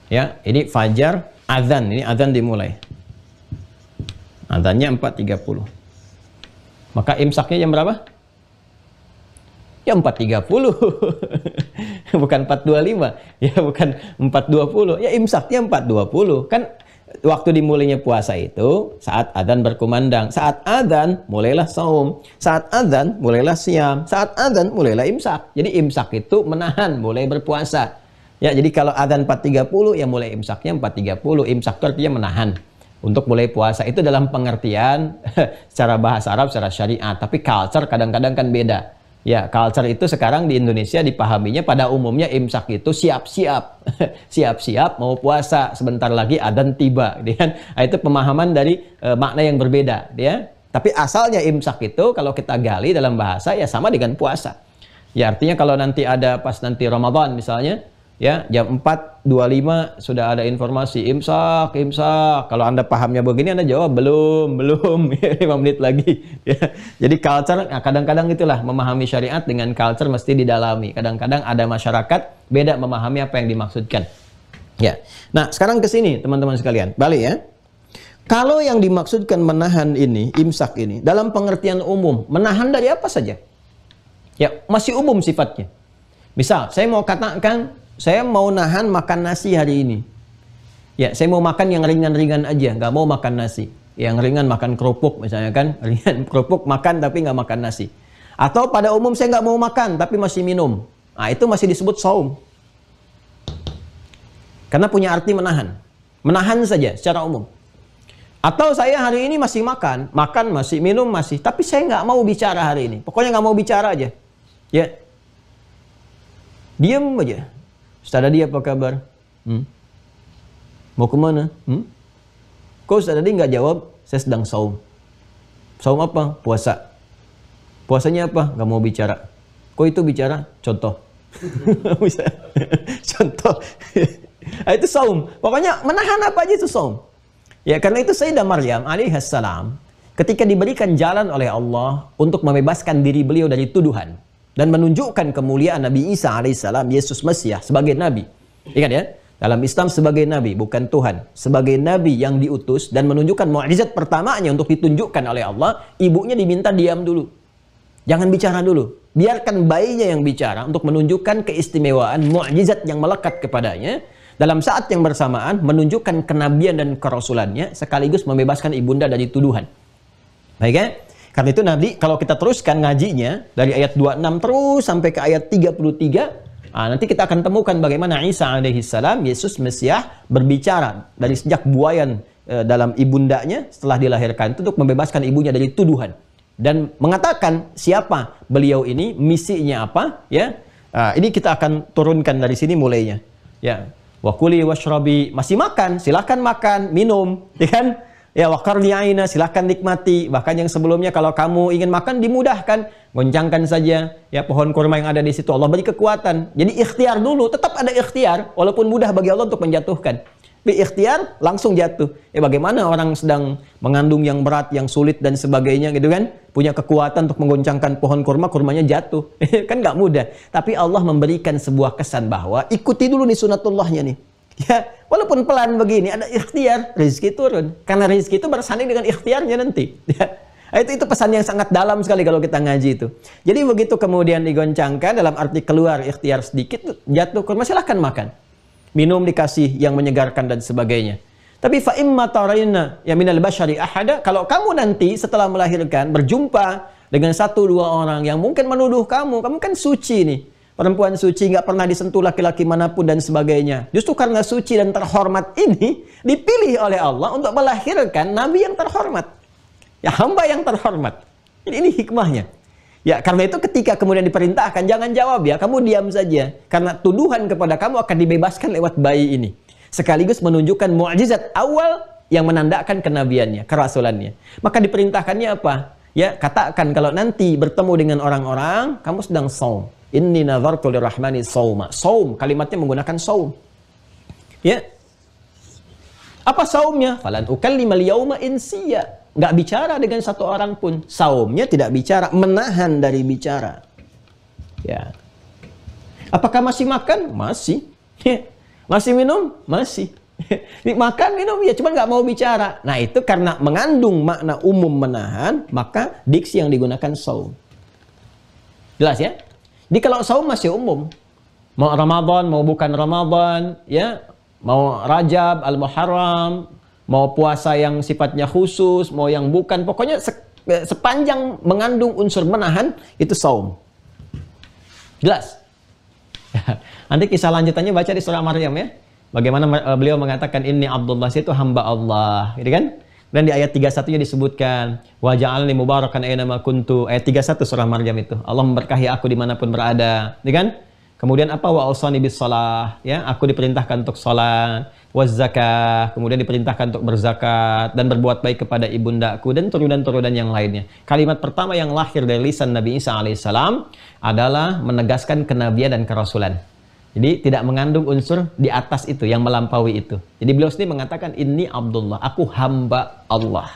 C: Ya, ini fajar, azan, ini azan dimulai. Azannya 4.30. Maka imsaknya jam berapa? Ya 4.30. Bukan 4.25. Ya bukan 4.20. Ya imsaknya 4.20. Kan waktu dimulainya puasa itu saat azan berkumandang. Saat azan mulailah saum. Saat azan mulailah siam. Saat azan mulailah imsak. Jadi imsak itu menahan, mulai berpuasa. Ya, jadi kalau azan 4.30 ya mulai imsaknya 4.30. Imsak itu artinya menahan untuk mulai puasa. Itu dalam pengertian secara bahasa Arab, secara syariat. Tapi culture kadang-kadang kan beda. Ya, culture itu sekarang di Indonesia dipahaminya pada umumnya imsak itu siap-siap. Siap-siap mau puasa, sebentar lagi adzan tiba. Kan? Itu pemahaman dari makna yang berbeda. Ya. Tapi asalnya imsak itu kalau kita gali dalam bahasa ya sama dengan puasa. Ya, artinya kalau nanti ada pas nanti Ramadan misalnya, ya jam 4.25 sudah ada informasi imsak. Kalau Anda pahamnya begini, Anda jawab belum 5 menit lagi. Ya. Jadi culture kadang-kadang itulah memahami syariat dengan culture mesti didalami. Kadang-kadang ada masyarakat beda memahami apa yang dimaksudkan. Ya. Nah, sekarang ke sini teman-teman sekalian. Balik ya. Kalau yang dimaksudkan menahan ini, imsak ini dalam pengertian umum, menahan dari apa saja? Ya, masih umum sifatnya. Misal, saya mau katakan saya mau nahan makan nasi hari ini. Ya, saya mau makan yang ringan-ringan aja, nggak mau makan nasi. Yang ringan makan kerupuk misalnya kan, ringan kerupuk makan tapi nggak makan nasi. Atau pada umum saya nggak mau makan tapi masih minum. Nah, itu masih disebut saum. Karena punya arti menahan. Menahan saja secara umum. Atau saya hari ini masih makan masih minum masih, tapi saya nggak mau bicara hari ini. Pokoknya nggak mau bicara aja. Ya, diam aja. Ustaz Adi apa kabar? Mau kemana? Kok Ustaz Adi nggak jawab? Saya sedang saum. Saum apa? Puasa. Puasanya apa? Nggak mau bicara. Kok itu bicara? Contoh. Contoh. Nah, itu saum. Pokoknya menahan apa aja itu saum. Ya, karena itu Sayyidah Maryam alaihissalam ketika diberikan jalan oleh Allah untuk membebaskan diri beliau dari tuduhan dan menunjukkan kemuliaan Nabi Isa alaihissalam, Yesus Mesias sebagai Nabi. Ingat ya, dalam Islam sebagai Nabi, bukan Tuhan. Sebagai Nabi yang diutus dan menunjukkan mukjizat pertamanya untuk ditunjukkan oleh Allah, ibunya diminta diam dulu. Jangan bicara dulu. Biarkan bayinya yang bicara untuk menunjukkan keistimewaan mukjizat yang melekat kepadanya. Dalam saat yang bersamaan menunjukkan kenabian dan kerasulannya sekaligus membebaskan ibunda dari tuduhan. Baik ya? Karena itu nanti kalau kita teruskan ngajinya dari ayat 26 terus sampai ke ayat 33, nanti kita akan temukan bagaimana Isa alaihissalam, Yesus Mesias berbicara dari sejak buayan dalam ibundanya setelah dilahirkan itu untuk membebaskan ibunya dari tuduhan dan mengatakan siapa beliau ini, misinya apa, ya. Ini kita akan turunkan dari sini mulainya. Ya. Wa kuli washrabi, masih makan, silakan makan, minum, ya kan? Ya, waqarni aina, silahkan nikmati. Bahkan yang sebelumnya kalau kamu ingin makan dimudahkan, goncangkan saja ya pohon kurma yang ada di situ. Allah beri kekuatan. Jadi ikhtiar dulu, tetap ada ikhtiar walaupun mudah bagi Allah untuk menjatuhkan. Tapi ikhtiar langsung jatuh. Ya bagaimana orang sedang mengandung yang berat, yang sulit dan sebagainya gitu kan, punya kekuatan untuk menggoncangkan pohon kurma, kurmanya jatuh. Kan nggak mudah. Tapi Allah memberikan sebuah kesan bahwa ikuti dulu nih sunatullahnya nih. Ya, walaupun pelan begini ada ikhtiar, rezeki turun. Karena rezeki itu bersanding dengan ikhtiarnya nanti. Ya. Itu pesan yang sangat dalam sekali kalau kita ngaji itu. Jadi begitu kemudian digoncangkan dalam arti keluar ikhtiar sedikit, jatuh kurma silahkan makan. Minum dikasih yang menyegarkan dan sebagainya. Tapi fa imma tarayna ya minal basyari ahada, kalau kamu nanti setelah melahirkan berjumpa dengan 1-2 orang yang mungkin menuduh kamu kan suci nih. Perempuan suci, nggak pernah disentuh laki-laki manapun dan sebagainya. Justru karena suci dan terhormat ini dipilih oleh Allah untuk melahirkan Nabi yang terhormat. Ya, hamba yang terhormat. Ini hikmahnya. Ya, karena itu ketika kemudian diperintahkan, jangan jawab ya, kamu diam saja. Karena tuduhan kepada kamu akan dibebaskan lewat bayi ini. Sekaligus menunjukkan mukjizat awal yang menandakan kenabiannya, kerasulannya. Maka diperintahkannya apa? Ya, katakan kalau nanti bertemu dengan orang-orang, kamu sedang saum. Inni nazartu lirrahmani sauma. Saum, kalimatnya menggunakan saum. Ya. Apa saumnya? Falan ukallimal yauma insiya. Enggak bicara dengan satu orang pun. Saumnya tidak bicara, menahan dari bicara. Ya. Apakah masih makan? Masih. Masih minum? Masih. Makan, minum, ya cuma nggak mau bicara. Nah itu karena mengandung makna umum menahan, maka diksi yang digunakan saum. Jelas ya? Jadi kalau saum masih umum. Mau Ramadan, mau bukan Ramadan, ya, mau Rajab, Al-Muharram, mau puasa yang sifatnya khusus, mau yang bukan, pokoknya sepanjang mengandung unsur menahan, itu saum. Jelas? Nanti kisah lanjutannya baca di surah Maryam ya. Bagaimana beliau mengatakan ini Abdullah itu hamba Allah, gitu kan? Dan di ayat 31-nya disebutkan wa ja'alni mubarakan aina ma kuntu. Ayat 31 surah Maryam itu. Allah memberkahi aku dimanapun berada, gitu kan? Kemudian apa wa ausani bis shalah, ya, aku diperintahkan untuk salat, waz zakah, kemudian diperintahkan untuk berzakat dan berbuat baik kepada ibundaku dan turunan-turunan yang lainnya. Kalimat pertama yang lahir dari lisan Nabi Isa alaihissalam adalah menegaskan kenabian dan kerasulan. Jadi tidak mengandung unsur di atas itu, yang melampaui itu. Jadi beliau sendiri mengatakan ini Abdullah, aku hamba Allah.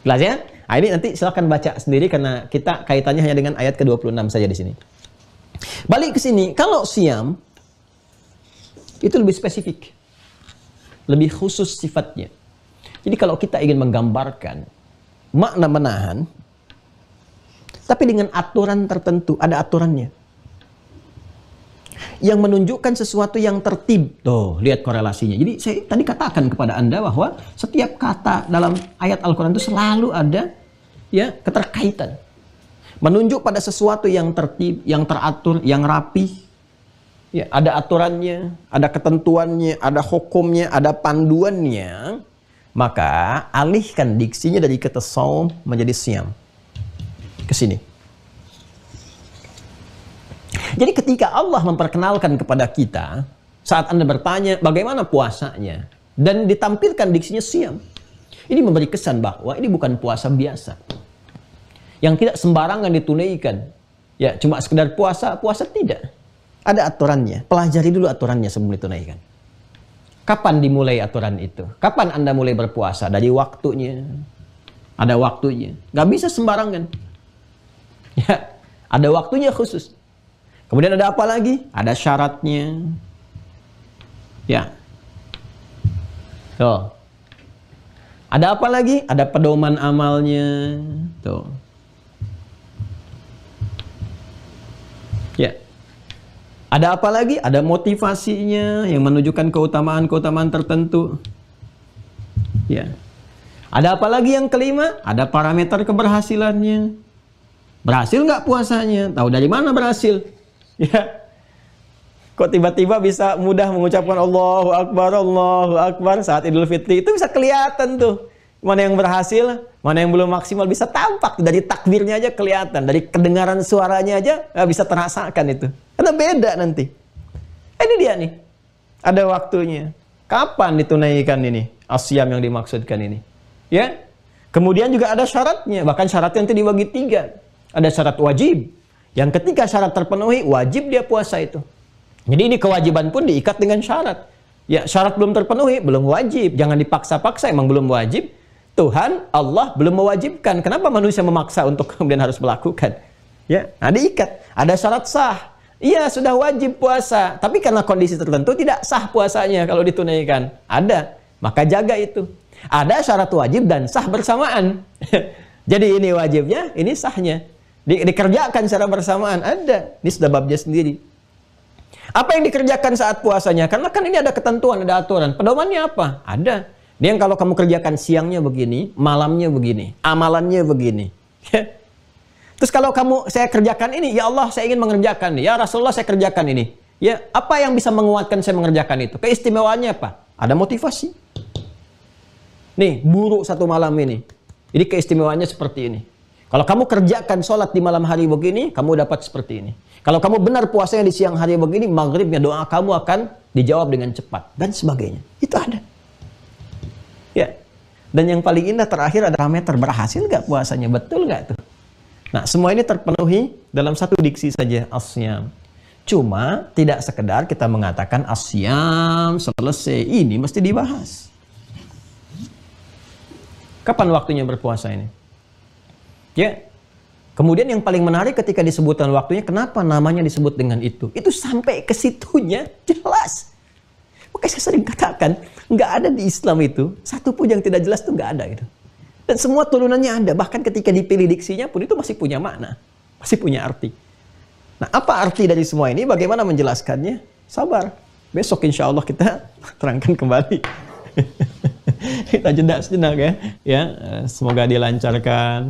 C: Jelas ya? Nah, ini nanti silakan baca sendiri karena kita kaitannya hanya dengan ayat ke-26 saja di sini. Balik ke sini, kalau siam itu lebih spesifik, lebih khusus sifatnya. Jadi kalau kita ingin menggambarkan makna menahan, tapi dengan aturan tertentu, ada aturannya, yang menunjukkan sesuatu yang tertib. Tuh, lihat korelasinya. Jadi saya tadi katakan kepada Anda bahwa setiap kata dalam ayat Al-Quran itu selalu ada ya keterkaitan. Menunjuk pada sesuatu yang tertib, yang teratur, yang rapi. Ya, ada aturannya, ada ketentuannya, ada hukumnya, ada panduannya. Maka alihkan diksinya dari kata saum menjadi siam. Ke sini. Jadi ketika Allah memperkenalkan kepada kita, saat Anda bertanya bagaimana puasanya, dan ditampilkan diksinya siam, ini memberi kesan bahwa ini bukan puasa biasa, yang tidak sembarangan ditunaikan. Ya, cuma sekedar puasa tidak. Ada aturannya. Pelajari dulu aturannya sebelum ditunaikan. Kapan dimulai aturan itu? Kapan Anda mulai berpuasa? Dari waktunya. Ada waktunya. Gak bisa sembarangan. Ya, ada waktunya khusus. Kemudian ada apa lagi? Ada syaratnya. Ya. Tuh. Ada apa lagi? Ada pedoman amalnya. Tuh. Ya. Ada apa lagi? Ada motivasinya yang menunjukkan keutamaan-keutamaan tertentu. Ya. Ada apa lagi yang kelima? Ada parameter keberhasilannya. Berhasil nggak puasanya? Tahu dari mana berhasil? Ya. Kok tiba-tiba bisa mudah mengucapkan Allahu Akbar saat Idul Fitri? Itu bisa kelihatan tuh. Mana yang berhasil, mana yang belum maksimal, bisa tampak. Dari takbirnya aja kelihatan. Dari kedengaran suaranya aja bisa terasakan itu. Karena beda nanti. Ini dia nih. Ada waktunya. Kapan ditunaikan ini? Asyam yang dimaksudkan ini. Ya. Kemudian juga ada syaratnya. Bahkan syaratnya nanti dibagi 3. Ada syarat wajib. Yang ketika syarat terpenuhi, wajib dia puasa itu. Jadi ini kewajiban pun diikat dengan syarat. Ya, syarat belum terpenuhi, belum wajib. Jangan dipaksa-paksa, emang belum wajib. Tuhan, Allah belum mewajibkan. Kenapa manusia memaksa untuk kemudian harus melakukan? Ya, nah diikat. Ada syarat sah. Iya, sudah wajib puasa. Tapi karena kondisi tertentu tidak sah puasanya kalau ditunaikan. Ada. Maka jaga itu. Ada syarat wajib dan sah bersamaan. Jadi ini wajibnya, ini sahnya. Dikerjakan secara bersamaan. Ada. Ini sudah babnya sendiri. Apa yang dikerjakan saat puasanya? Karena kan ini ada ketentuan, ada aturan. Pedomannya apa? Ada. Dia yang kalau kamu kerjakan siangnya begini, malamnya begini, amalannya begini. Terus kalau saya kerjakan ini, ya Allah saya ingin mengerjakan ini. Ya Rasulullah saya kerjakan ini. Ya, apa yang bisa menguatkan saya mengerjakan itu? Keistimewaannya apa? Ada motivasi. Nih, buruk satu malam ini. Jadi keistimewaannya seperti ini. Kalau kamu kerjakan sholat di malam hari begini, kamu dapat seperti ini. Kalau kamu benar puasanya di siang hari begini, maghribnya doa kamu akan dijawab dengan cepat. Dan sebagainya. Itu ada. Ya. Dan yang paling indah terakhir ada parameter. Berhasil nggak puasanya? Betul nggak tuh? Nah, semua ini terpenuhi dalam satu diksi saja, asyam. Cuma tidak sekedar kita mengatakan asyam selesai. Ini mesti dibahas. Kapan waktunya berpuasa ini? Ya, Kemudian yang paling menarik ketika disebutkan waktunya, kenapa namanya disebut dengan itu? Itu sampai ke situnya jelas. Makanya saya sering katakan, nggak ada di Islam itu, satu pun yang tidak jelas itu nggak ada gitu. Dan semua turunannya ada, bahkan ketika dipilih diksinya pun itu masih punya makna, masih punya arti. Nah, apa arti dari semua ini? Bagaimana menjelaskannya? Sabar. Besok insya Allah kita terangkan kembali. Kita jeda sejenak ya. Semoga dilancarkan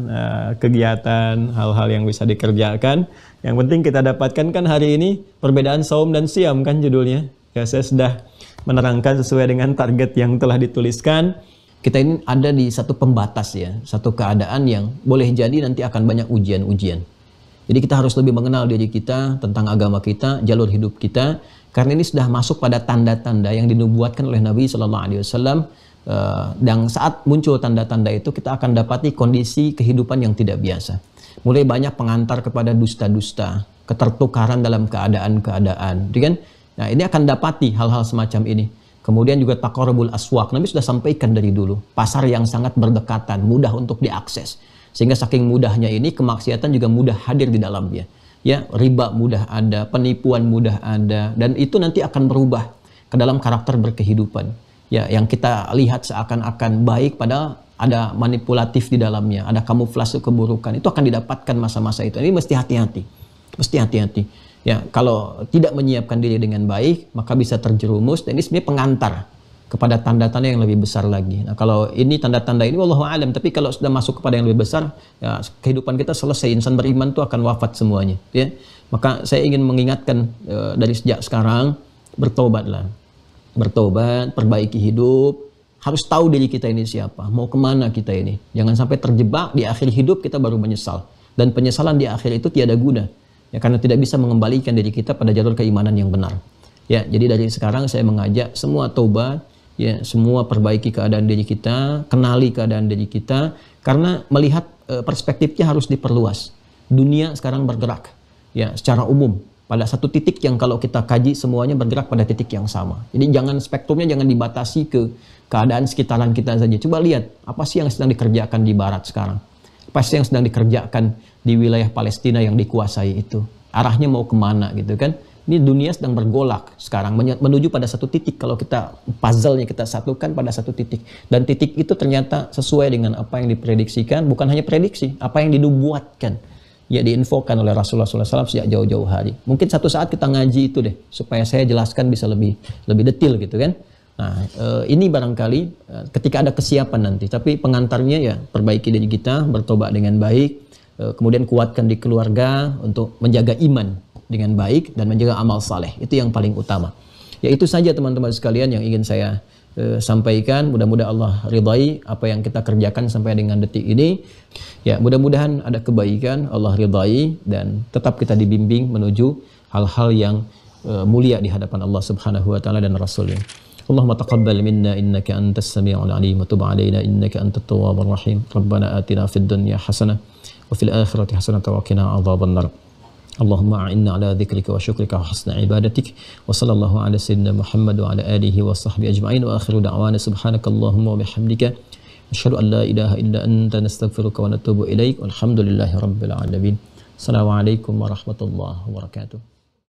C: kegiatan, hal-hal yang bisa dikerjakan. Yang penting kita dapatkan kan hari ini perbedaan saum dan siam kan judulnya. Ya, saya sudah menerangkan sesuai dengan target yang telah dituliskan. Kita ini ada di satu pembatas ya, satu keadaan yang boleh jadi nanti akan banyak ujian-ujian. Jadi kita harus lebih mengenal diri kita, tentang agama kita, jalur hidup kita. Karena ini sudah masuk pada tanda-tanda yang dinubuatkan oleh Nabi SAW. Dan saat muncul tanda-tanda itu, kita akan dapati kondisi kehidupan yang tidak biasa. Mulai banyak pengantar kepada dusta-dusta, ketertukaran dalam keadaan-keadaan. Kan? Nah, ini akan dapati hal-hal semacam ini. Kemudian juga taqarrubul aswaq. Nabi sudah sampaikan dari dulu. Pasar yang sangat berdekatan, mudah untuk diakses. Sehingga saking mudahnya ini, kemaksiatan juga mudah hadir di dalamnya. Ya, riba mudah ada, penipuan mudah ada, dan itu nanti akan berubah ke dalam karakter berkehidupan. Ya, yang kita lihat seakan-akan baik, padahal ada manipulatif di dalamnya, ada kamuflase keburukan. Itu akan didapatkan masa-masa itu. Ini mesti hati-hati, mesti hati-hati. Ya, kalau tidak menyiapkan diri dengan baik, maka bisa terjerumus. Dan ini sebenarnya pengantar kepada tanda-tanda yang lebih besar lagi. Nah, kalau ini tanda-tanda ini wallahu alam, tapi kalau sudah masuk kepada yang lebih besar, ya kehidupan kita selesai. Insan beriman itu akan wafat semuanya, ya. Maka saya ingin mengingatkan dari sejak sekarang, bertobatlah. Bertobat, perbaiki hidup, harus tahu diri kita ini siapa, mau kemana kita ini. Jangan sampai terjebak di akhir hidup kita baru menyesal. Dan penyesalan di akhir itu tiada guna. Ya, karena tidak bisa mengembalikan diri kita pada jalur keimanan yang benar. Ya, jadi dari sekarang saya mengajak semua taubat, ya, semua perbaiki keadaan diri kita, kenali keadaan diri kita, karena melihat perspektifnya harus diperluas. Dunia sekarang bergerak, ya, secara umum pada satu titik yang kalau kita kaji semuanya bergerak pada titik yang sama. Jadi jangan spektrumnya jangan dibatasi ke keadaan sekitaran kita saja. Coba lihat apa sih yang sedang dikerjakan di Barat sekarang, apa sih yang sedang dikerjakan di wilayah Palestina yang dikuasai itu. Arahnya mau kemana gitu kan? Ini dunia sedang bergolak sekarang menuju pada satu titik. Kalau kita puzzle-nya kita satukan pada satu titik, dan titik itu ternyata sesuai dengan apa yang diprediksikan, bukan hanya prediksi, apa yang dinubuatkan, ya diinfokan oleh Rasulullah SAW sejak jauh-jauh hari. Mungkin satu saat kita ngaji itu deh, supaya saya jelaskan bisa lebih detail gitu kan. Nah, ini barangkali ketika ada kesiapan nanti, tapi pengantarnya ya perbaiki diri kita, bertobat dengan baik, kemudian kuatkan di keluarga untuk menjaga iman dengan baik dan menjaga amal saleh. Itu yang paling utama. Ya, itu saja teman-teman sekalian yang ingin saya sampaikan. Mudah-mudahan Allah ridai apa yang kita kerjakan sampai dengan detik ini. Ya, mudah-mudahan ada kebaikan, Allah ridai, dan tetap kita dibimbing menuju hal-hal yang mulia di hadapan Allah Subhanahu wa taala dan Rasulnya. Allahumma taqabbal minna innaka antas sami'ul alim wa tub 'alaina innaka antat tawwabur rahim. Rabbana atina fid dunya hasanah wa fil akhirati hasanah wa qina adzabannar. Allahumma a'inna ala dzikrika wa syukrika wa husni ibadatik wa sallallahu ala sayyidina Muhammad wa ala alihi wa sahbihi ajma'in wa akhiru da'wana subhanakallahumma wa bihamdika asyhadu an la ilaha illa anta nastaghfiruka wa natubu ilaik walhamdulillahi rabbil alamin. Assalamualaikum warahmatullahi wabarakatuh.